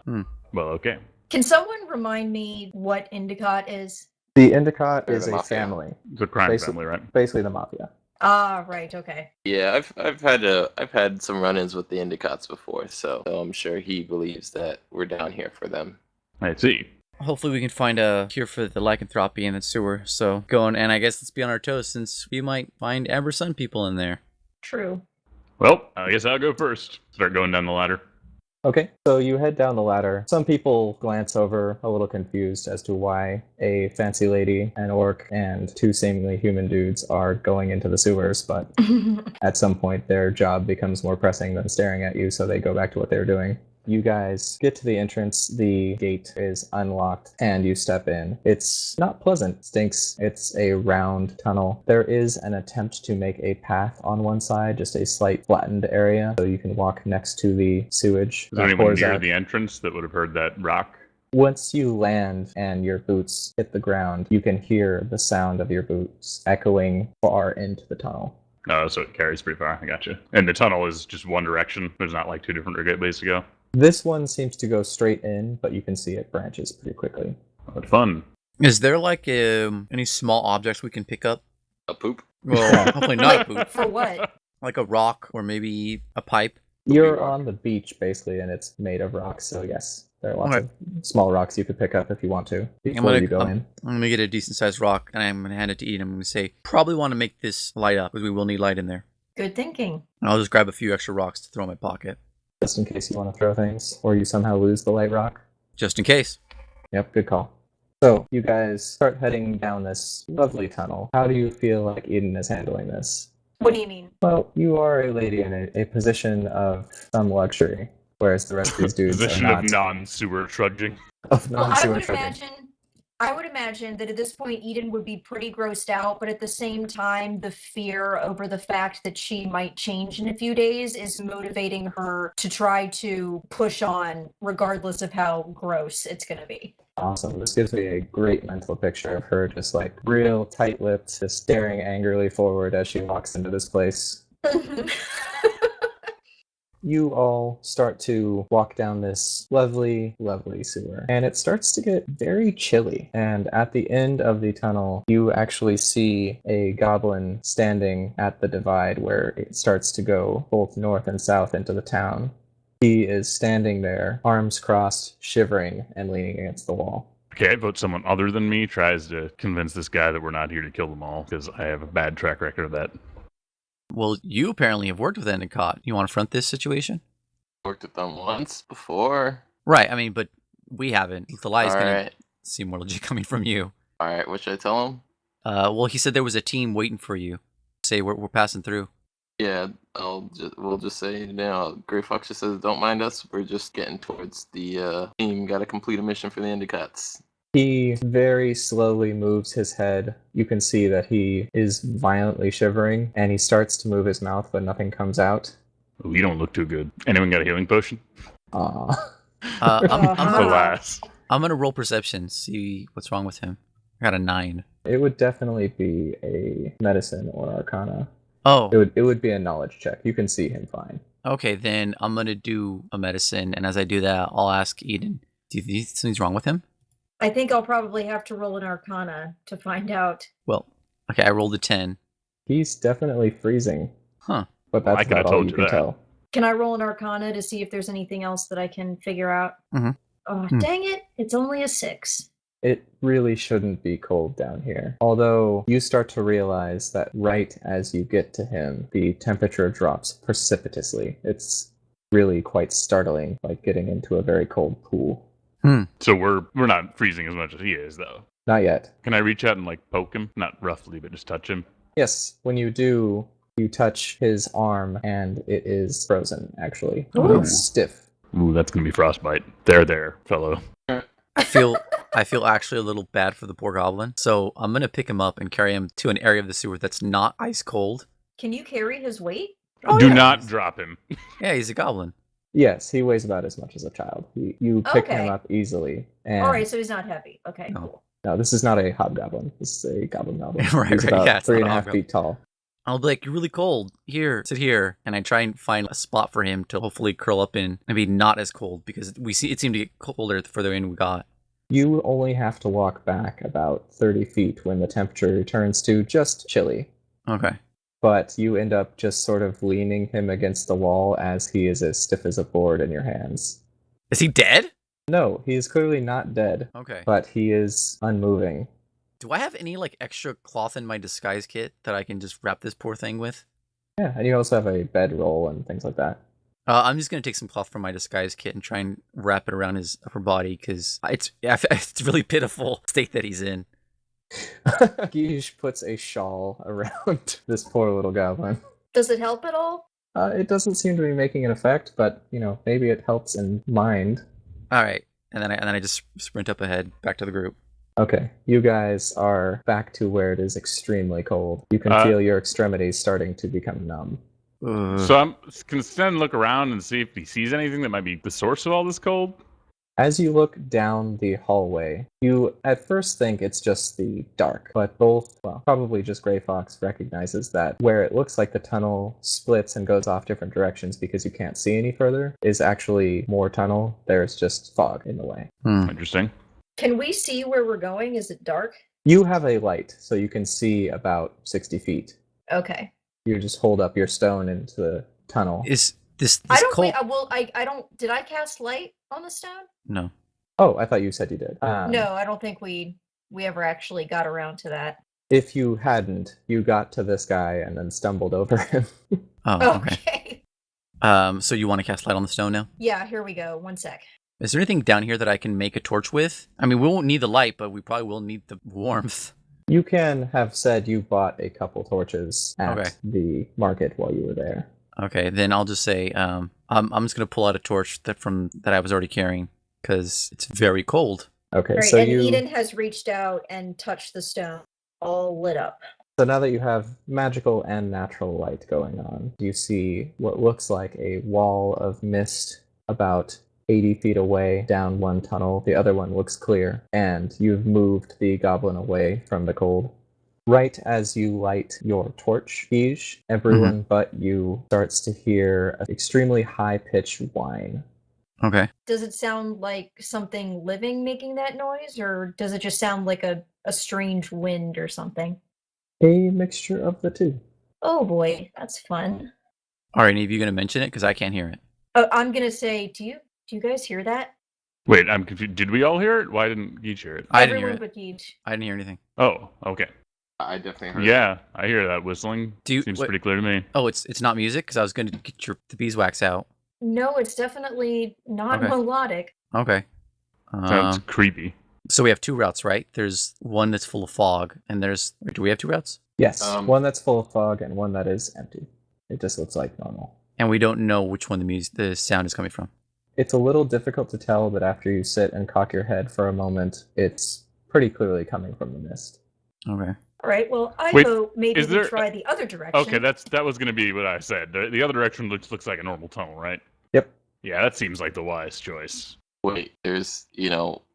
well, okay. Can someone remind me what Endicott is? The Endicott They're is the a mafia. family. It's a crime Basically- family, right? Basically the mafia. Ah, right, okay. Yeah, I've had some run-ins with the Endicotts before, so I'm sure he believes that we're down here for them. I see. Hopefully we can find a cure for the lycanthropy in the sewer. So going, and I guess let's be on our toes since we might find Amber Sun people in there. True. Well, I guess I'll go first. Start going down the ladder. Okay, so you head down the ladder. Some people glance over, a little confused as to why a fancy lady, an orc, and 2 seemingly human dudes are going into the sewers, but at some point their job becomes more pressing than staring at you, so they go back to what they were doing. You guys get to the entrance, the gate is unlocked, and you step in. It's not pleasant, stinks. It's a round tunnel. There is an attempt to make a path on one side, just a slight flattened area, so you can walk next to the sewage. Is there that anyone pours near out. the entrance that would have heard that rock? Once you land and your boots hit the ground, you can hear the sound of your boots echoing far into the tunnel. Oh, so it carries pretty far. I gotcha. And the tunnel is just one direction. There's not like 2 different ways to go. This one seems to go straight in, but you can see it branches pretty quickly. What fun. Is there like any small objects we can pick up? A poop? Well, hopefully not a poop. For what? Like a rock or maybe a pipe. You're rock. on the beach, basically, and it's made of rocks, so yes, there are lots Okay. of small rocks you could pick up if you want to before you go in. I'm going to get a decent sized rock and I'm going to hand it to Eden. I'm going to say, probably want to make this light up because we will need light in there. Good thinking. And I'll just grab a few extra rocks to throw in my pocket. Just in case you want to throw things, or you somehow lose the light rock. Just in case. Yep, good call. So, you guys start heading down this lovely tunnel. How do you feel like Eden is handling this? What do you mean? Well, you are a lady in a position of some luxury, whereas the rest of these dudes Position are of not. non-sewer trudging. Of Well, non-sewer trudging. I would imagine that at this point Eden would be pretty grossed out, but at the same time, the fear over the fact that she might change in a few days is motivating her to try to push on, regardless of how gross it's going to be. Awesome. This gives me a great mental picture of her just like real tight-lipped, just staring angrily forward as she walks into this place. You all start to walk down this lovely, lovely sewer, and it starts to get very chilly. And at the end of the tunnel, you actually see a goblin standing at the divide where it starts to go both north and south into the town. He is standing there, arms crossed, shivering, and leaning against the wall. Okay, I vote someone other than me tries to convince this guy that we're not here to kill them all, because I have a bad track record of that. Well, you apparently have worked with Endicott. You want to front this situation? Worked with them once before. Right, I mean, but we haven't. The lie is going Alright. to seem more legit coming from you. Alright, what should I tell him? Well, he said there was a team waiting for you. Say we're passing through. Yeah, we'll just say, Gray Fox just says, don't mind us, we're just getting towards the team, gotta complete a mission for the Endicotts. He very slowly moves his head. You can see that he is violently shivering, and he starts to move his mouth, but nothing comes out. Ooh, you don't look too good. Anyone got a healing potion? Aww. Alas. I'm going to roll perception, see what's wrong with him. I got a 9. It would definitely be a medicine or arcana. Oh. It would be a knowledge check. You can see him fine. Okay, then I'm going to do a medicine, and as I do that, I'll ask Eden, do you think something's wrong with him? I think I'll probably have to roll an arcana to find out. Well, okay, I rolled a 10. He's definitely freezing. Huh. But that's I could've about all told you you can that. tell. Can I roll an arcana to see if there's anything else that I can figure out? Mhm. Oh, dang it. It's only a 6. It really shouldn't be cold down here. Although you start to realize that right as you get to him, the temperature drops precipitously. It's really quite startling, like getting into a very cold pool. So we're not freezing as much as he is, though. Not yet. Can I reach out and poke him? Not roughly, but just touch him. Yes, when you do, you touch his arm and it is frozen, actually. Ooh. It's stiff. Ooh, that's gonna be frostbite. There, fellow. I feel actually a little bad for the poor goblin, so I'm going to pick him up and carry him to an area of the sewer that's not ice cold. Can you carry his weight? Do yeah. not drop him. Yeah, he's a goblin. Yes, he weighs about as much as a child. You pick Okay. him up easily. And All right, so he's not heavy. Okay, No. cool. no, this is not a hobgoblin. This is a goblin. Right, He's right, about yeah, it's not a 3.5 hobgoblin. feet tall. I'll be like, you're really cold. Here, sit here. And I try and find a spot for him to hopefully curl up in and be not as cold, because it seemed to get colder the further in we got. You only have to walk back about 30 feet when the temperature returns to just chilly. Okay. But you end up just sort of leaning him against the wall as he is as stiff as a board in your hands. Is he dead? No, he is clearly not dead, Okay. but he is unmoving. Do I have any extra cloth in my disguise kit that I can just wrap this poor thing with? Yeah, and you also have a bedroll and things like that. I'm just going to take some cloth from my disguise kit and try and wrap it around his upper body, because it's really pitiful state that he's in. Guige puts a shawl around this poor little goblin. Does it help at all? It doesn't seem to be making an effect, but, maybe it helps in mind. All right. And then I just sprint up ahead back to the group. Okay, you guys are back to where it is extremely cold. You can feel your extremities starting to become numb. So I'm can Sten look around and see if he sees anything that might be the source of all this cold? As you look down the hallway, you at first think it's just the dark, but probably just Gray Fox recognizes that where it looks like the tunnel splits and goes off different directions because you can't see any further is actually more tunnel. There's just fog in the way. Interesting. Can we see where we're going? Is it dark? You have a light, so you can see about 60 feet. Okay. You just hold up your stone into the tunnel. Is this I don't cold? I don't. Did I cast light on the stone? No. Oh, I thought you said you did. No, I don't think we ever actually got around to that. If you hadn't, you got to this guy and then stumbled over him. Oh, okay. Okay. So you want to cast light on the stone now? Yeah, here we go. 1 sec. Is there anything down here that I can make a torch with? I mean, we won't need the light, but we probably will need the warmth. You can have said you bought a couple torches at Okay. the market while you were there. Okay, then I'll just say, I'm just gonna pull out a torch that I was already carrying, because it's very cold. Okay, Right, so and you. Eden has reached out and touched the stone, all lit up. So now that you have magical and natural light going on, you see what looks like a wall of mist about 80 feet away down one tunnel. The other one looks clear, and you've moved the goblin away from the cold. Right as you light your torch, Guige, everyone but you starts to hear an extremely high-pitched whine. Okay. Does it sound like something living making that noise, or does it just sound like a strange wind or something? A mixture of the two. Oh boy, that's fun. Are any of you going to mention it? Because I can't hear it. Oh, I'm gonna say, do you guys hear that? Wait, I'm confused. Did we all hear it? Why didn't Geach hear it? I didn't hear Everyone it. but Geach. I didn't hear anything. Oh, okay. I definitely heard. Yeah, I hear that whistling. Seems wait. pretty clear to me. Oh, it's not music? Because I was going to get the beeswax out. No, it's definitely not Okay. melodic. Okay. Sounds creepy. So we have two routes, right? There's one that's full of fog, and there's... Wait, do we have two routes? Yes, one that's full of fog and one that is empty. It just looks like normal. And we don't know which one the sound is coming from. It's a little difficult to tell, but after you sit and cock your head for a moment, it's pretty clearly coming from the mist. Okay. All right, well, I Wait, hope maybe is we there- try the other direction. Okay, that was going to be what I said. The other direction looks like a normal tunnel, right? Yep. Yeah, that seems like the wise choice. Wait, there's,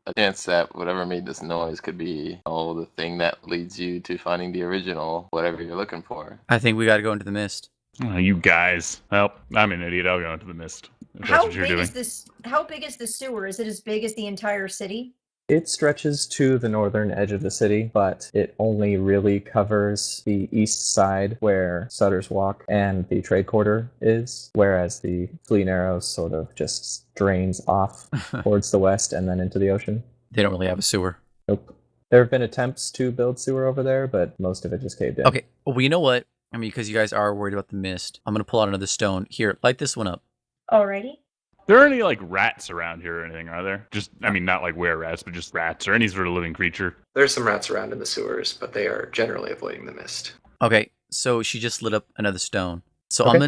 a chance that whatever made this noise could be, the thing that leads you to finding the original, whatever you're looking for. I think we got to go into the mist. Oh, you guys. Well, I'm an idiot. I'll go into the mist. If that's How what you're big doing. is this? How big is the sewer? Is it as big as the entire city? It stretches to the northern edge of the city, but it only really covers the east side where Sutter's Walk and the trade quarter is, whereas the Flea Narrows sort of just drains off towards the west and then into the ocean. They don't really have a sewer. Nope. There have been attempts to build sewer over there, but most of it just caved in. Okay. Well, you know what? I mean, because you guys are worried about the mist, I'm going to pull out another stone. Here, light this one up. Alrighty. There aren't any, rats around here or anything, are there? Not like were-rats, but just rats or any sort of living creature. There's some rats around in the sewers, but they are generally avoiding the mist. Okay, so she just lit up another stone. So Okay. I'm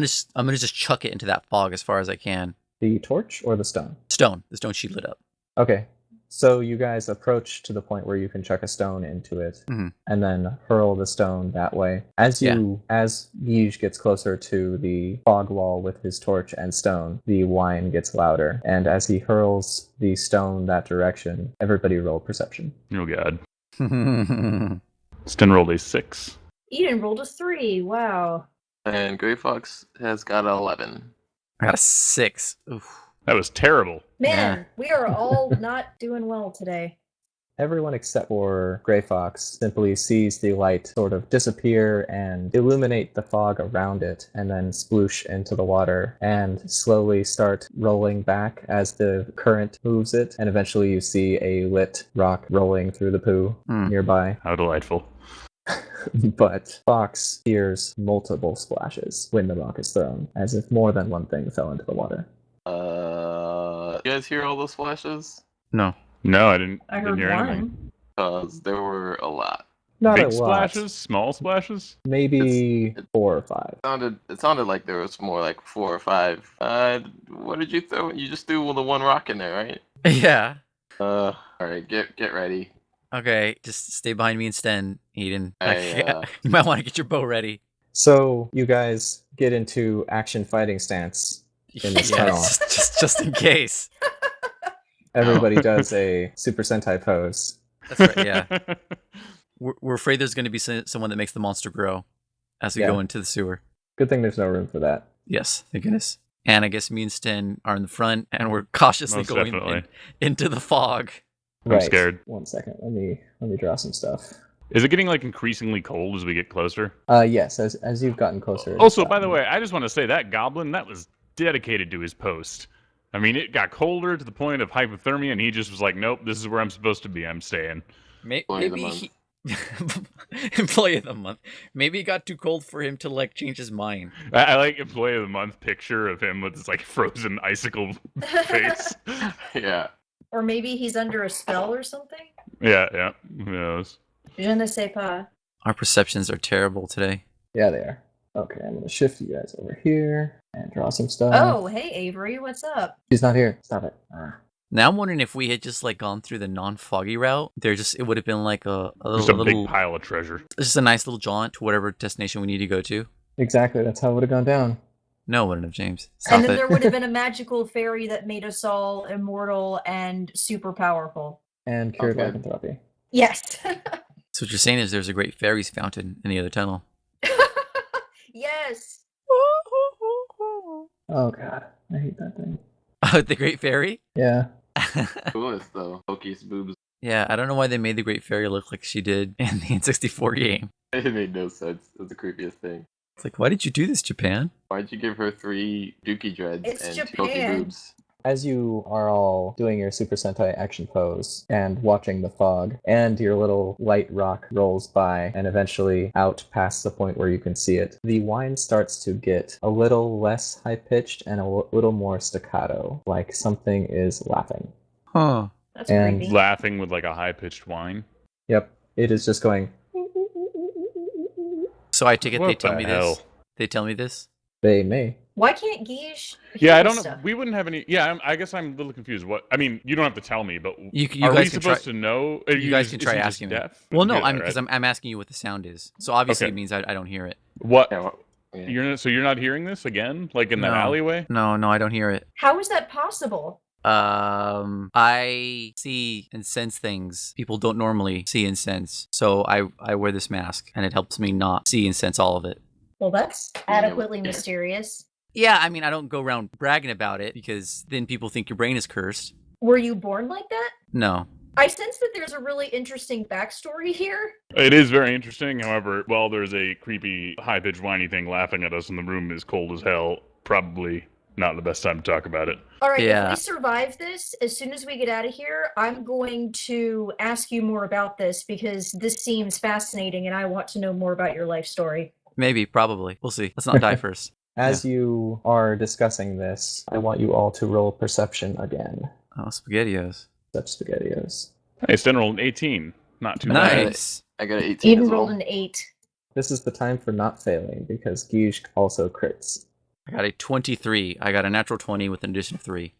gonna just chuck it into that fog as far as I can. The torch or the stone? The stone she lit up. Okay. So you guys approach to the point where you can chuck a stone into it, and then hurl the stone that way. As Guige gets closer to the fog wall with his torch and stone, the whine gets louder, and as he hurls the stone that direction, everybody roll perception. Oh, God. I Sten rolled a 6. Eden rolled a 3. Wow. And Gray Fox has got 11. got a 6. Oof. That was terrible. Man, Yeah. we are all not doing well today. Everyone except for Gray Fox simply sees the light sort of disappear and illuminate the fog around it, and then sploosh into the water and slowly start rolling back as the current moves it, and eventually you see a lit rock rolling through the poo nearby. How delightful. But Fox hears multiple splashes when the rock is thrown, as if more than one thing fell into the water. You guys hear all those flashes? No. No, I didn't I hear heard anything. one. Because there were a lot. Not Big a lot. splashes? Small splashes? Maybe 4 or 5. It sounded like there was more like 4 or 5. What did you throw? You just threw the one rock in there, right? Yeah. Alright, get ready. Okay, just stay behind me and Sten, Eden. I, You might want to get your bow ready. So you guys get into action fighting stance in this tunnel. just in case. Everybody does a Super Sentai pose. That's right. Yeah. We're afraid there's going to be someone that makes the monster grow as we go into the sewer. Good thing there's no room for that. Yes, thank goodness. And I guess me and Sten are in the front, and we're cautiously Most going definitely. into the fog. I'm scared. 1 second. Let me draw some stuff. Is it getting increasingly cold as we get closer? Yes, as you've gotten closer. it's Also, by the gotten- way, I just want to say that goblin, that was dedicated to his post. I mean, it got colder to the point of hypothermia, and he just was like, nope, this is where I'm supposed to be. I'm staying. Employee of the Maybe month. he... Employee of the month. Maybe it got too cold for him to change his mind. I like Employee of the Month picture of him with this frozen icicle face. Yeah. Or maybe he's under a spell or something? Yeah. Who knows? Je ne sais pas. Our perceptions are terrible today. Yeah, they are. Okay, I'm gonna shift you guys over here and draw some stuff. Oh, hey Avery, what's up? She's not here. Stop it. Now I'm wondering if we had just gone through the non-foggy route, it would have been a Just a little big pile of treasure. just a nice little jaunt to whatever destination we need to go to. Exactly. That's how it would have gone down. No, it wouldn't have, James. And Stop then it. there would have been a magical fairy that made us all immortal and super powerful. And cured Okay. lycanthropy. Yes. So what you're saying is there's a great fairies fountain in the other tunnel. Yes. Oh god, I hate that thing. Oh, the Great Fairy? Yeah. Coolest though. Pokey's boobs. Yeah, I don't know why they made the Great Fairy look like she did in the N64 game. It made no sense. It was the creepiest thing. It's like, why did you do this, Japan? Why'd you give her 3 dookie dreads It's and Japan. 2 pokey boobs? As you are all doing your Super Sentai action pose and watching the fog, and your little light rock rolls by and eventually out past the point where you can see it, the whine starts to get a little less high-pitched and a little more staccato, like something is laughing. Huh. That's And- creepy. Laughing with like a high-pitched whine. Yep, it is just going, So I take it they What tell the me hell? this? They tell me this? they may. Why can't Guige Yeah, I hear don't know. stuff? We wouldn't have any. Yeah, I guess I'm a little confused. What? I mean, you don't have to tell me, but You are we guys can supposed try. to know? You guys can try asking me. Deaf? Well, no, Yeah, I'm right. because I'm asking you what the sound is. So obviously Okay. it means I don't hear it. What? Yeah, yeah. You're not hearing this again, like in that No. alleyway? No, I don't hear it. How is that possible? I see and sense things people don't normally see and sense. So I wear this mask and it helps me not see and sense all of it. Well, that's adequately mysterious. Yeah, I mean, I don't go around bragging about it because then people think your brain is cursed. Were you born like that? No. I sense that there's a really interesting backstory here. It is very interesting. However, while there's a creepy, high-pitched, whiny thing laughing at us and the room is cold as hell, probably not the best time to talk about it. All right, Yeah. if we survive this, as soon as we get out of here, I'm going to ask you more about this because this seems fascinating and I want to know more about your life story. Maybe, probably. We'll see. Let's not die first. As you are discussing this, I want you all to roll perception again. Oh, SpaghettiOs. Such spaghettios. Hey, Sten rolled an 18. Not too bad. Nice. I got an 18 Eden as well. rolled an 8. This is the time for not failing, because Guige also crits, I got a 23. I got a natural 20 with an addition of 3.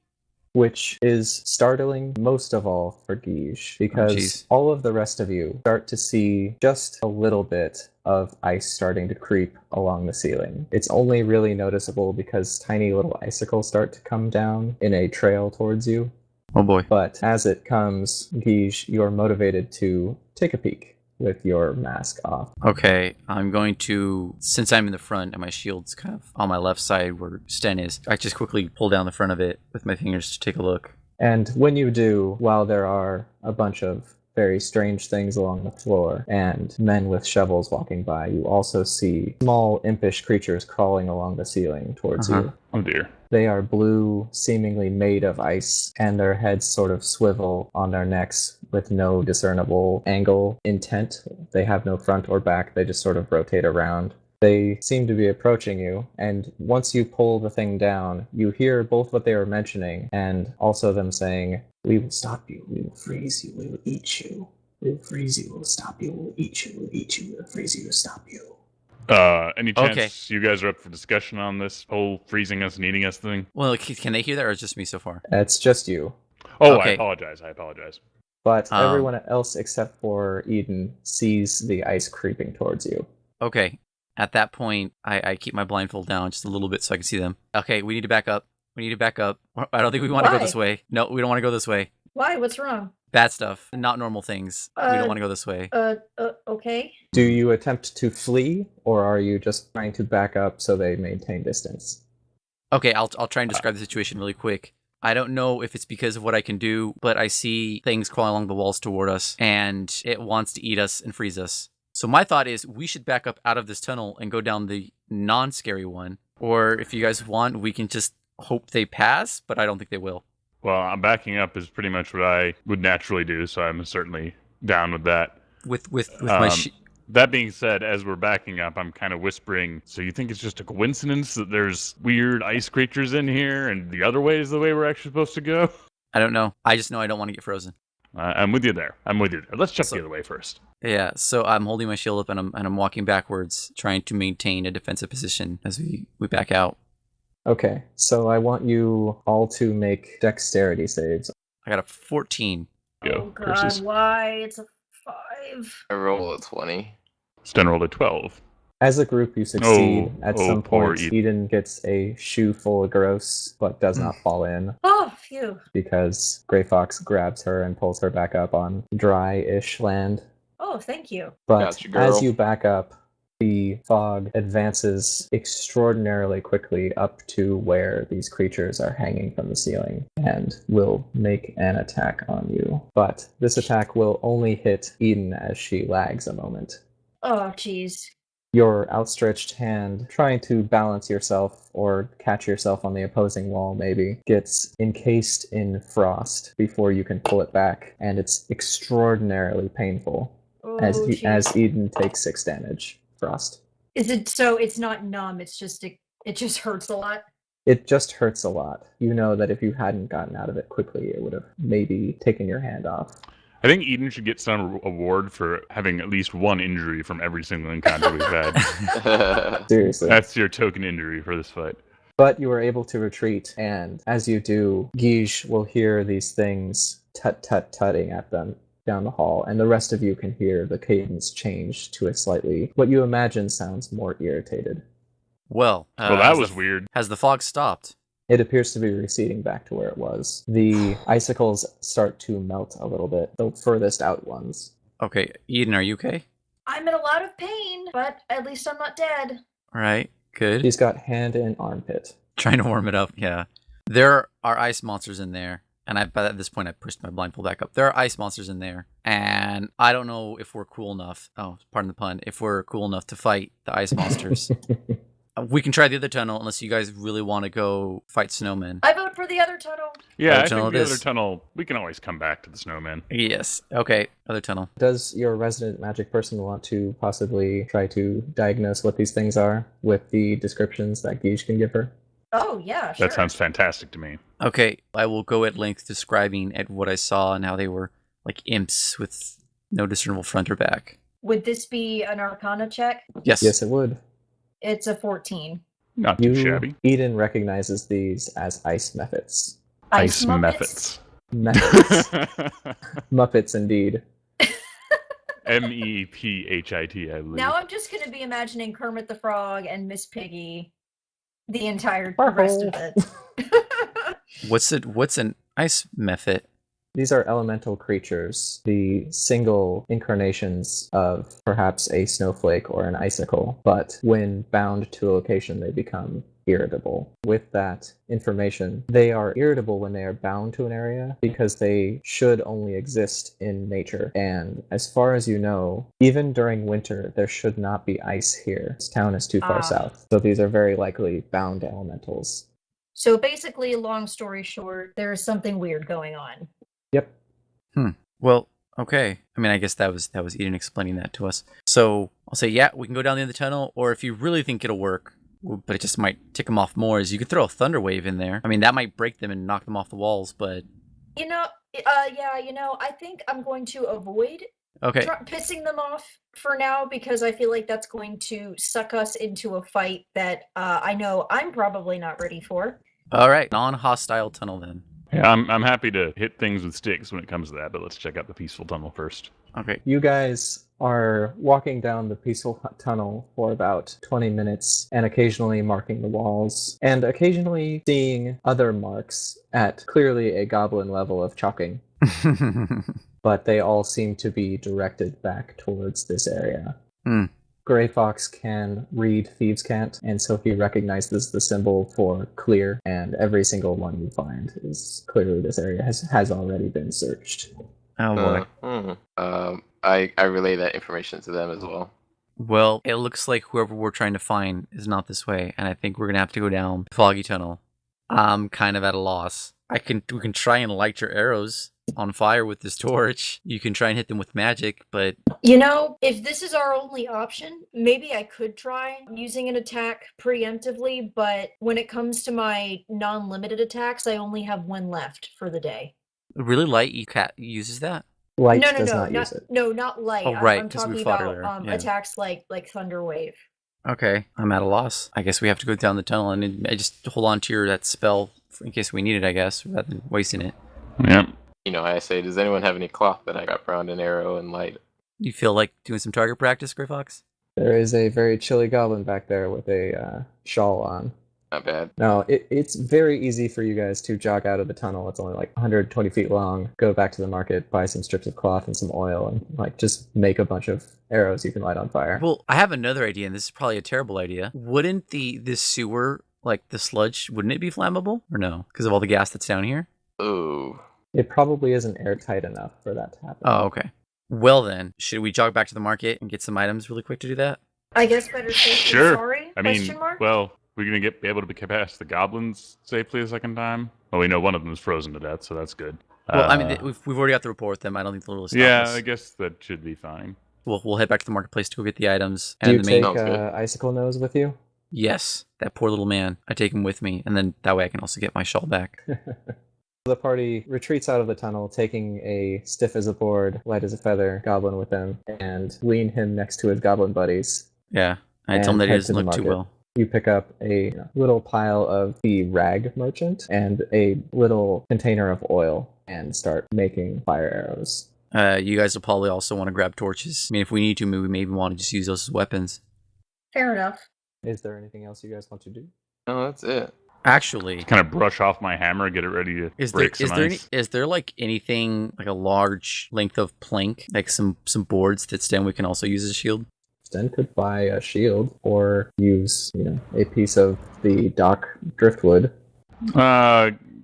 which is startling most of all for Guige, because jeez. all of the rest of you start to see just a little bit of ice starting to creep along the ceiling. It's only really noticeable because tiny little icicles start to come down in a trail towards you. Oh boy. But as it comes, Guige, you're motivated to take a peek with your mask off. Okay, I'm going to, since I'm in the front and my shield's kind of on my left side where Sten is, I just quickly pull down the front of it with my fingers to take a look. And when you do, while there are a bunch of very strange things along the floor and men with shovels walking by, you also see small impish creatures crawling along the ceiling towards you. Oh dear. They are blue, seemingly made of ice, and their heads sort of swivel on their necks with no discernible angle intent. They have no front or back, they just sort of rotate around. They seem to be approaching you, and once you pull the thing down, you hear both what they were mentioning and also them saying, "We will stop you, we will freeze you, we will eat you. We will freeze you, we will stop you, we will eat you, we will eat you, we will freeze you, we will stop you." Any chance Okay. you guys are up for discussion on this whole freezing us and eating us thing? Well, can they hear that or is it just me so far? It's just you. Oh, Okay. I apologize. But Um, everyone else except for Eden sees the ice creeping towards you. Okay. At that point, I keep my blindfold down just a little bit so I can see them. Okay, we need to back up. I don't think we want to go Why? this way. No, we don't want to go this way. Why? What's wrong? Bad stuff, not normal things. We don't want to go this way. Okay. Do you attempt to flee, or are you just trying to back up so they maintain distance? Okay, I'll try and describe the situation really quick. I don't know if it's because of what I can do, but I see things crawling along the walls toward us, and it wants to eat us and freeze us. So my thought is we should back up out of this tunnel and go down the non-scary one. Or if you guys want, we can just hope they pass, but I don't think they will. Well, I'm backing up is pretty much what I would naturally do, so I'm certainly down with that. With my That being said, as we're backing up, I'm kind of whispering, so you think it's just a coincidence that there's weird ice creatures in here and the other way is the way we're actually supposed to go? I don't know. I just know I don't want to get frozen. I'm with you there. Let's check the other way first. Yeah, so I'm holding my shield up and I'm walking backwards, trying to maintain a defensive position as we back out. Okay, so I want you all to make dexterity saves. I got a 14. Go, Oh God, curses. why? It's a 5. I roll a 20. Sten rolled a 12. As a group, you succeed. At some poor point, Eden. Eden gets a shoe full of gross, but does not fall in, Oh, phew. because Grey Fox grabs her and pulls her back up on dry-ish land. Oh, Oh, thank you. But Gotcha, girl. as you back up, the fog advances extraordinarily quickly up to where these creatures are hanging from the ceiling and will make an attack on you. But this attack will only hit Eden as she lags a moment. Oh, jeez. Your outstretched hand, trying to balance yourself or catch yourself on the opposing wall maybe, gets encased in frost before you can pull it back, and it's extraordinarily painful Oh, as Eden takes 6 damage. Frost. Is it so it's not numb, it's just it just hurts a lot? It just hurts a lot. You know that if you hadn't gotten out of it quickly, it would have maybe taken your hand off. I think Eden should get some award for having at least one injury from every single encounter we've had. Seriously. That's your token injury for this fight. But you are able to retreat, and as you do, Guige will hear these things tut-tut-tutting at them down the hall, and the rest of you can hear the cadence change to a slightly, what you imagine sounds more irritated. Well, that was weird. Has the fog stopped? It appears to be receding back to where it was. The icicles start to melt a little bit, the furthest out ones. Okay, Eden, are you okay? I'm in a lot of pain, but at least I'm not dead. All right, good. She's got hand in armpit. Trying to warm it up, yeah. There are ice monsters in there. And at this point, I pushed my blindfold back up. There are ice monsters in there. And I don't know if we're cool enough. Oh, pardon the pun. If we're cool enough to fight the ice monsters. We can try the other tunnel unless you guys really want to go fight snowmen. I vote for the other tunnel. Yeah, Other I tunnel think the it other is. tunnel, we can always come back to the snowman. Yes. Okay, other tunnel. Does your resident magic person want to possibly try to diagnose what these things are with the descriptions that Guige can give her? Oh, yeah, sure. That sounds fantastic to me. Okay, I will go at length describing at what I saw and how they were like imps with no discernible front or back. Would this be an Arcana check? Yes. Yes, it would. It's a 14. Not too shabby. Eden recognizes these as ice methods. Ice Muppets? Methods. Muppets, indeed. Mephit, I believe. Now I'm just going to be imagining Kermit the Frog and Miss Piggy the entire rest of it. What's an ice method? These are elemental creatures, the single incarnations of perhaps a snowflake or an icicle, but when bound to a location, they become irritable. With that information, they are irritable when they are bound to an area because they should only exist in nature. And as far as you know, even during winter, there should not be ice here. This town is too far south. So these are very likely bound elementals. So basically, long story short, there is something weird going on. Yep. Well, okay. I mean, I guess that was Eden explaining that to us. So I'll say, yeah, we can go down the end of the tunnel, or if you really think it'll work, but it just might tick them off more, is you could throw a thunder wave in there. I mean, that might break them and knock them off the walls, but... I think I'm going to avoid pissing them off for now, because I feel like that's going to suck us into a fight that I know I'm probably not ready for. All right, non-hostile tunnel then. Yeah, I'm happy to hit things with sticks when it comes to that, but let's check out the peaceful tunnel first. Okay. You guys are walking down the peaceful tunnel for about 20 minutes and occasionally marking the walls and occasionally seeing other marks at clearly a goblin level of chalking. But they all seem to be directed back towards this area. Gray Fox can read Thieves' Cant, and so he recognizes the symbol for clear, and every single one you find is clearly this area has already been searched. Oh boy. I relay that information to them as well. Well, it looks like whoever we're trying to find is not this way, and I think we're gonna have to go down the foggy tunnel. I'm kind of at a loss. We can try and light your arrows on fire with this torch. You can try and hit them with magic, but... You know, if this is our only option, maybe I could try using an attack preemptively, but when it comes to my non-limited attacks, I only have one left for the day. Really light uses that? Light does not use it. No, not light. Oh, right, I'm 'cause we talking fought about earlier, yeah. attacks like Thunder Wave. Okay, I'm at a loss. I guess we have to go down the tunnel, and I just hold on to that spell in case we need it, I guess, rather than wasting it. Yep. You know, I say, does anyone have any cloth that I wrap around an arrow and light? You feel like doing some target practice, Gray Fox? There is a very chilly goblin back there with a shawl on. Not bad. No, it's very easy for you guys to jog out of the tunnel. It's only like 120 feet long. Go back to the market, buy some strips of cloth and some oil, and like just make a bunch of arrows you can light on fire. Well, I have another idea, and this is probably a terrible idea. Wouldn't this sewer, like the sludge, wouldn't it be flammable? Or no? Because of all the gas that's down here? Oh. It probably isn't airtight enough for that to happen. Oh, okay. Well then, should we jog back to the market and get some items really quick to do that? I guess better safe Sure. than sorry? I mean, Question mark? well, we're going to be able to get past the goblins safely a second time. Well, we know one of them is frozen to death, so that's good. Well, I mean, we've already got the report with them. I don't think they'll really stop Yeah, us. I guess that should be fine. We'll head back to the marketplace to go get the items. Do you And the main... take Icicle Nose with you? Yes, that poor little man. I take him with me, and then that way I can also get my shawl back. The party retreats out of the tunnel, taking a stiff as a board, light as a feather goblin with them, and lean him next to his goblin buddies. Yeah, I tell him And that he head doesn't to the look too market. well. You pick up a little pile of the rag merchant and a little container of oil and start making fire arrows. You guys will probably also want to grab torches. I mean, if we need to, we maybe want to just use those as weapons. Fair enough. Is there anything else you guys want to do? No, that's it. Actually, Kind of brush off my hammer, get it ready to break some ice. is there like anything like a large length of plank, like some boards that Stan we can also use as a shield? Sten could buy a shield or use, a piece of the dock driftwood.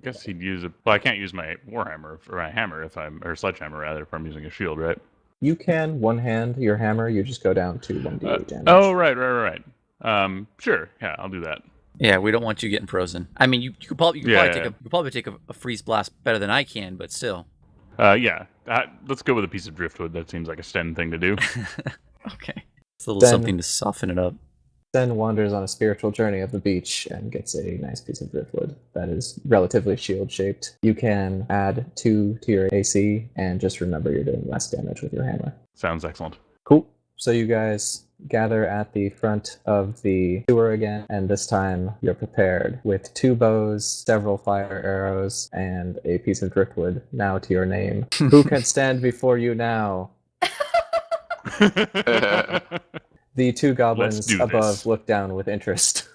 Guess he'd use it. Well, I can't use my warhammer or my hammer or sledgehammer rather if I'm using a shield, right? You can one-hand your hammer, you just go down to 1d8 damage. Oh, right. Sure, yeah, I'll do that. Yeah, we don't want you getting frozen. I mean, you could probably take a freeze blast better than I can, but still. Yeah. Let's go with a piece of driftwood. That seems like a Sten thing to do. Okay. It's a little Then- something to soften it up. Sten wanders on a spiritual journey of the beach and gets a nice piece of driftwood that is relatively shield-shaped. You can add 2 to your AC, and just remember you're doing less damage with your hammer. Sounds excellent. Cool. So you guys gather at the front of the sewer again, and this time you're prepared with 2 bows, several fire arrows, and a piece of driftwood now to your name. Who can stand before you now? The 2 goblins Let's do above this. look down with interest.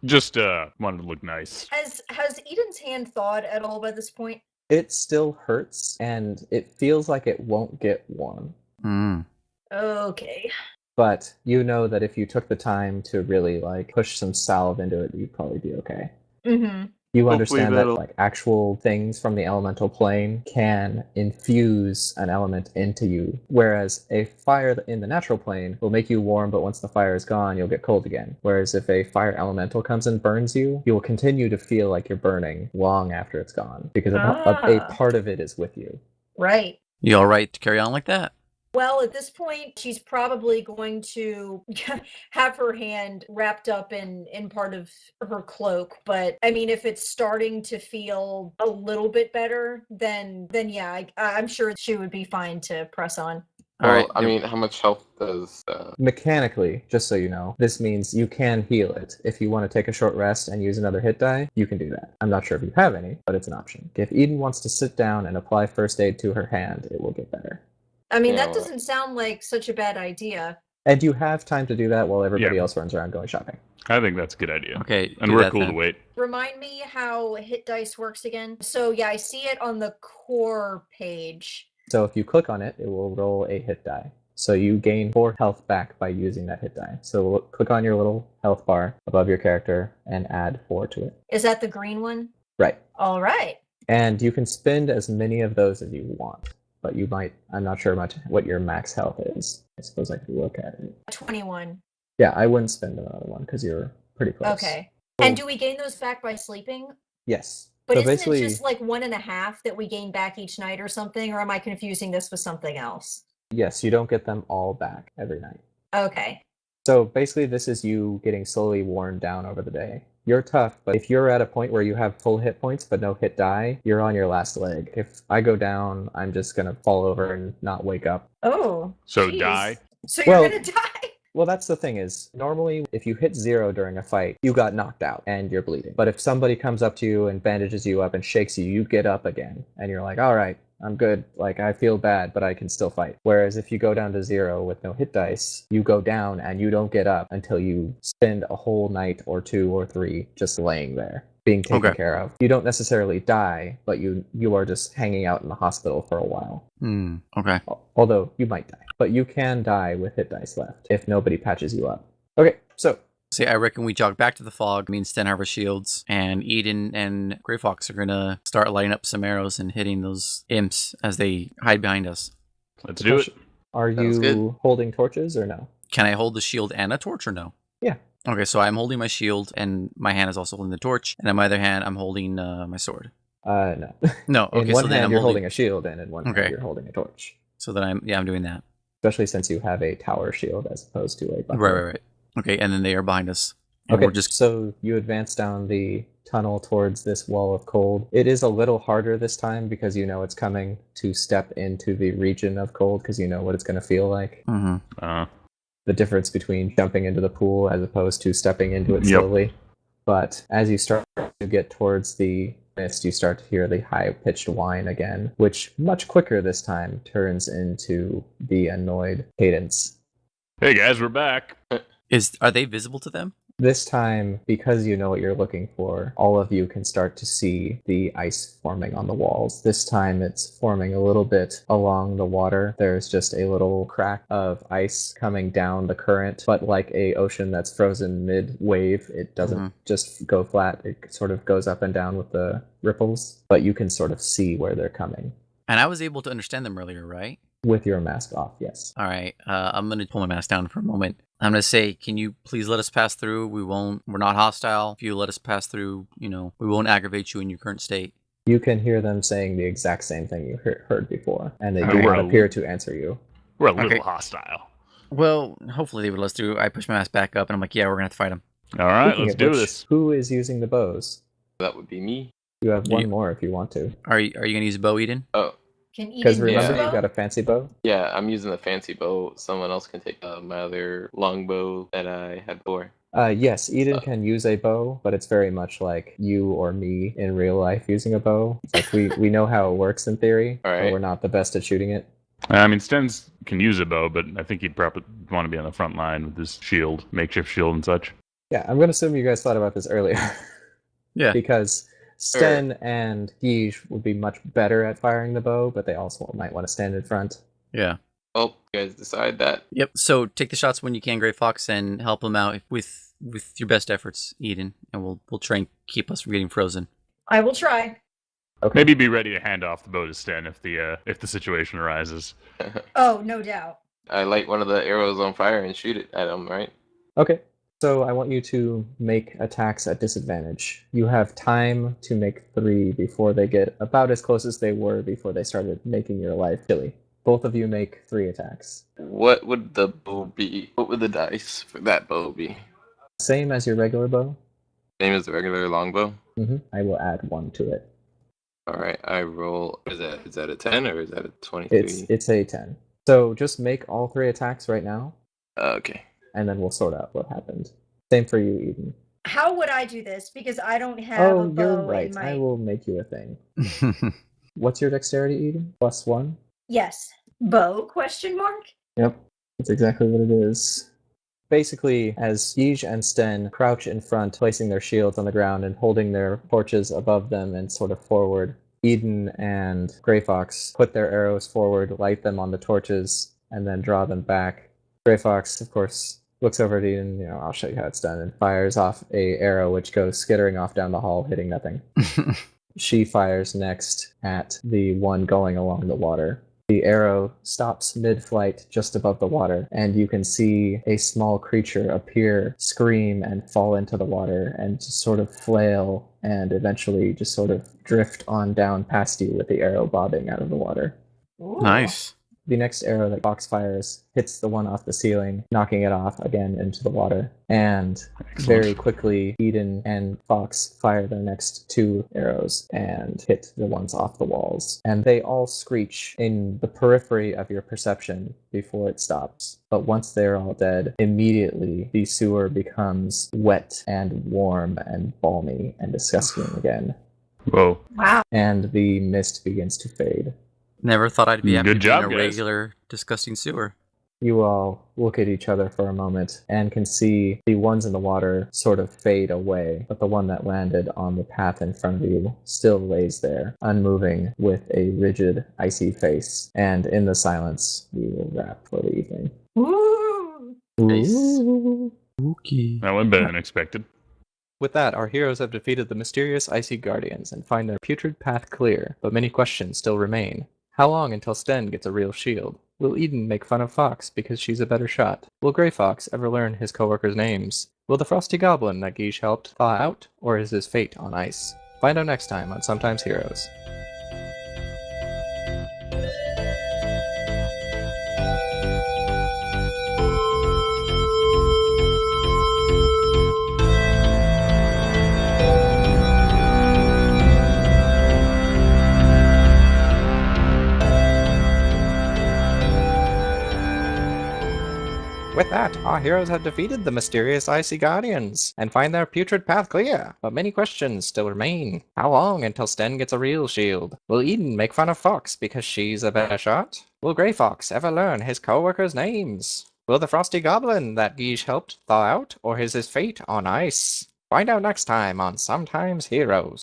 Just wanted to look nice. Has Eden's hand thawed at all by this point? It still hurts, and it feels like it won't get warm. Mm. Okay. But you know that if you took the time to really push some salve into it, you'd probably be okay. Mm-hmm. You Hopefully understand that that'll- actual things from the elemental plane can infuse an element into you, whereas a fire in the natural plane will make you warm, but once the fire is gone, you'll get cold again. Whereas if a fire elemental comes and burns you, you will continue to feel like you're burning long after it's gone, because a part of it is with you. Right. You all right to carry on like that? Well, at this point, she's probably going to have her hand wrapped up in part of her cloak. But I mean, if it's starting to feel a little bit better, then yeah, I'm sure she would be fine to press on. All right. I mean, how much health does... Mechanically, just so you know, this means you can heal it. If you want to take a short rest and use another hit die, you can do that. I'm not sure if you have any, but it's an option. If Eden wants to sit down and apply first aid to her hand, it will get better. I mean, Yeah, that well- doesn't sound like such a bad idea. And you have time to do that while everybody Yeah. else runs around going shopping. I think that's a good idea. Okay. And do we're that cool then. to wait. Remind me how hit dice works again. So yeah, I see it on the core page. So if you click on it, it will roll a hit die. So you gain 4 health back by using that hit die. So click on your little health bar above your character and add 4 to it. Is that the green one? Right. All right. And you can spend as many of those as you want. But you might, I'm not sure much what your max health is. I suppose I could look at it. 21. Yeah, I wouldn't spend another one because you're pretty close. Okay. So- And do we gain those back by sleeping? Yes. But So isn't basically, it just like 1.5 that we gain back each night or something? Or am I confusing this with something else? yes, you don't get them all back every night. Okay. So basically, this is you getting slowly worn down over the day. You're tough, but if you're at a point where you have full hit points but no hit die, you're on your last leg. If I go down, I'm just going to fall over and not wake up. Oh. So jeez. die? So you're Well- gonna die? Well, that's the thing is, normally if you hit 0 during a fight, you got knocked out and you're bleeding. But if somebody comes up to you and bandages you up and shakes you, you get up again. And you're like, all right, I'm good. Like, I feel bad, but I can still fight. Whereas if you go down to 0 with no hit dice, you go down and you don't get up until you spend a whole night or 2 or 3 just laying there, being taken care of. You don't necessarily die, but you are just hanging out in the hospital for a while. Okay. Although you might die, but you can die with hit dice left if nobody patches you up. Okay, so See, I reckon we jog back to the fog. Me and Sten have our shields, and Eden and Grey Fox are gonna start lighting up some arrows and hitting those imps as they hide behind us. Let's do it. Are you holding torches or no? Can I hold the shield and a torch or no? Yeah. Okay, so I'm holding my shield, and my hand is also holding the torch, and on my other hand, I'm holding my sword. No. No. Okay, in one so then hand I'm you're holding a shield, and in one Okay. hand you're holding a torch. So then I'm doing that. Especially since you have a tower shield as opposed to a buckler. Right. Okay, and then they are behind us. And Okay, we're just so you advance down the tunnel towards this wall of cold. It is a little harder this time because you know it's coming to step into the region of cold because you know what it's going to feel like. The difference between jumping into the pool as opposed to stepping into it slowly. But as you start to get towards the mist, you start to hear the high-pitched whine again, which much quicker this time turns into the annoyed cadence. Hey guys, we're back. Are they visible to them? This time, because you know what you're looking for, all of you can start to see the ice forming on the walls. This time it's forming a little bit along the water. There's just a little crack of ice coming down the current, but like a ocean that's frozen mid-wave, it doesn't just go flat. It sort of goes up and down with the ripples, but you can sort of see where they're coming. And I was able to understand them earlier, right? With your mask off, yes. All right. I'm going to pull my mask down for a moment. I'm going to say, can you please let us pass through? We're not hostile. If you let us pass through, we won't aggravate you in your current state. You can hear them saying the exact same thing you heard before, and they do not appear to answer you. We're a little hostile. Well, hopefully they would let us through. I push my mask back up, and I'm like, yeah, we're going to have to fight them. All right, Speaking let's of do which, this. Who is using the bows? That would be me. You have one more if you want to. Are you going to use a bow, Eden? Oh. Because remember, you got a fancy bow? Yeah, I'm using the fancy bow. Someone else can take my other long bow that I had before. Yes, Eden can use a bow, but it's very much like you or me in real life using a bow. It's like we know how it works in theory, but we're not the best at shooting it. I mean, Stens can use a bow, but I think he'd probably want to be on the front line with his shield, makeshift shield and such. Yeah, I'm going to assume you guys thought about this earlier. Yeah. Because Sten and Guige would be much better at firing the bow, but they also might want to stand in front. Yeah. Oh, you guys decide that. Yep. So take the shots when you can, Grey Fox, and help them out with your best efforts, Eden, and we'll try and keep us from getting frozen. I will try. Okay. Maybe be ready to hand off the bow to Sten if the situation arises. Oh, no doubt. I light one of the arrows on fire and shoot it at him, right? Okay. So I want you to make attacks at disadvantage. You have time to make 3 before they get about as close as they were before they started making your life chilly. Both of you make 3 attacks. What would the bow be? What would the dice for that bow be? Same as your regular bow. Same as the regular longbow? I will add 1 to it. Alright, I roll... Is that a 10 or is that a 23? It's a 10. So just make all 3 attacks right now. Okay. And then we'll sort out what happened. Same for you, Eden. How would I do this? Because I don't have a bow you're right. in my... I will make you a thing. What's your dexterity, Eden? +1? Yes. Bow? ? Yep. That's exactly what it is. Basically, as Guige and Sten crouch in front, placing their shields on the ground and holding their torches above them and sort of forward, Eden and Grey Fox put their arrows forward, light them on the torches, and then draw them back. Grey Fox, of course, looks over at Eden, I'll show you how it's done, and fires off a arrow which goes skittering off down the hall, hitting nothing. She fires next at the one going along the water. The arrow stops mid-flight just above the water, and you can see a small creature appear, scream, and fall into the water, and just sort of flail, and eventually just sort of drift on down past you with the arrow bobbing out of the water. Ooh. Nice. The next arrow that Fox fires hits the one off the ceiling, knocking it off again into the water. And very quickly, Eden and Fox fire their next 2 arrows and hit the ones off the walls. And they all screech in the periphery of your perception before it stops. But once they're all dead, immediately the sewer becomes wet and warm and balmy and disgusting again. Whoa. Wow. And the mist begins to fade. Never thought I'd be Good after job, being a guys. regular disgusting sewer. You all look at each other for a moment and can see the ones in the water sort of fade away, but the one that landed on the path in front of you still lays there, unmoving with a rigid, icy face. And in the silence, we will wrap for the evening. Woo! Nice. Ooh. Spooky. That went better than expected. With that, our heroes have defeated the mysterious icy guardians and find their putrid path clear, but many questions still remain. How long until Sten gets a real shield? Will Eden make fun of Fox because she's a better shot? Will Grey Fox ever learn his co-workers' names? Will the frosty goblin that Guiche helped thaw out, or is his fate on ice? Find out next time on Sometimes Heroes. With that, our heroes have defeated the mysterious icy guardians and find their putrid path clear, but many questions still remain. How long until Sten gets a real shield? Will Eden make fun of Fox because she's a better shot? Will Grey Fox ever learn his co-workers' names? Will the frosty goblin that Guiche helped thaw out, or is his fate on ice? Find out next time on Sometimes Heroes.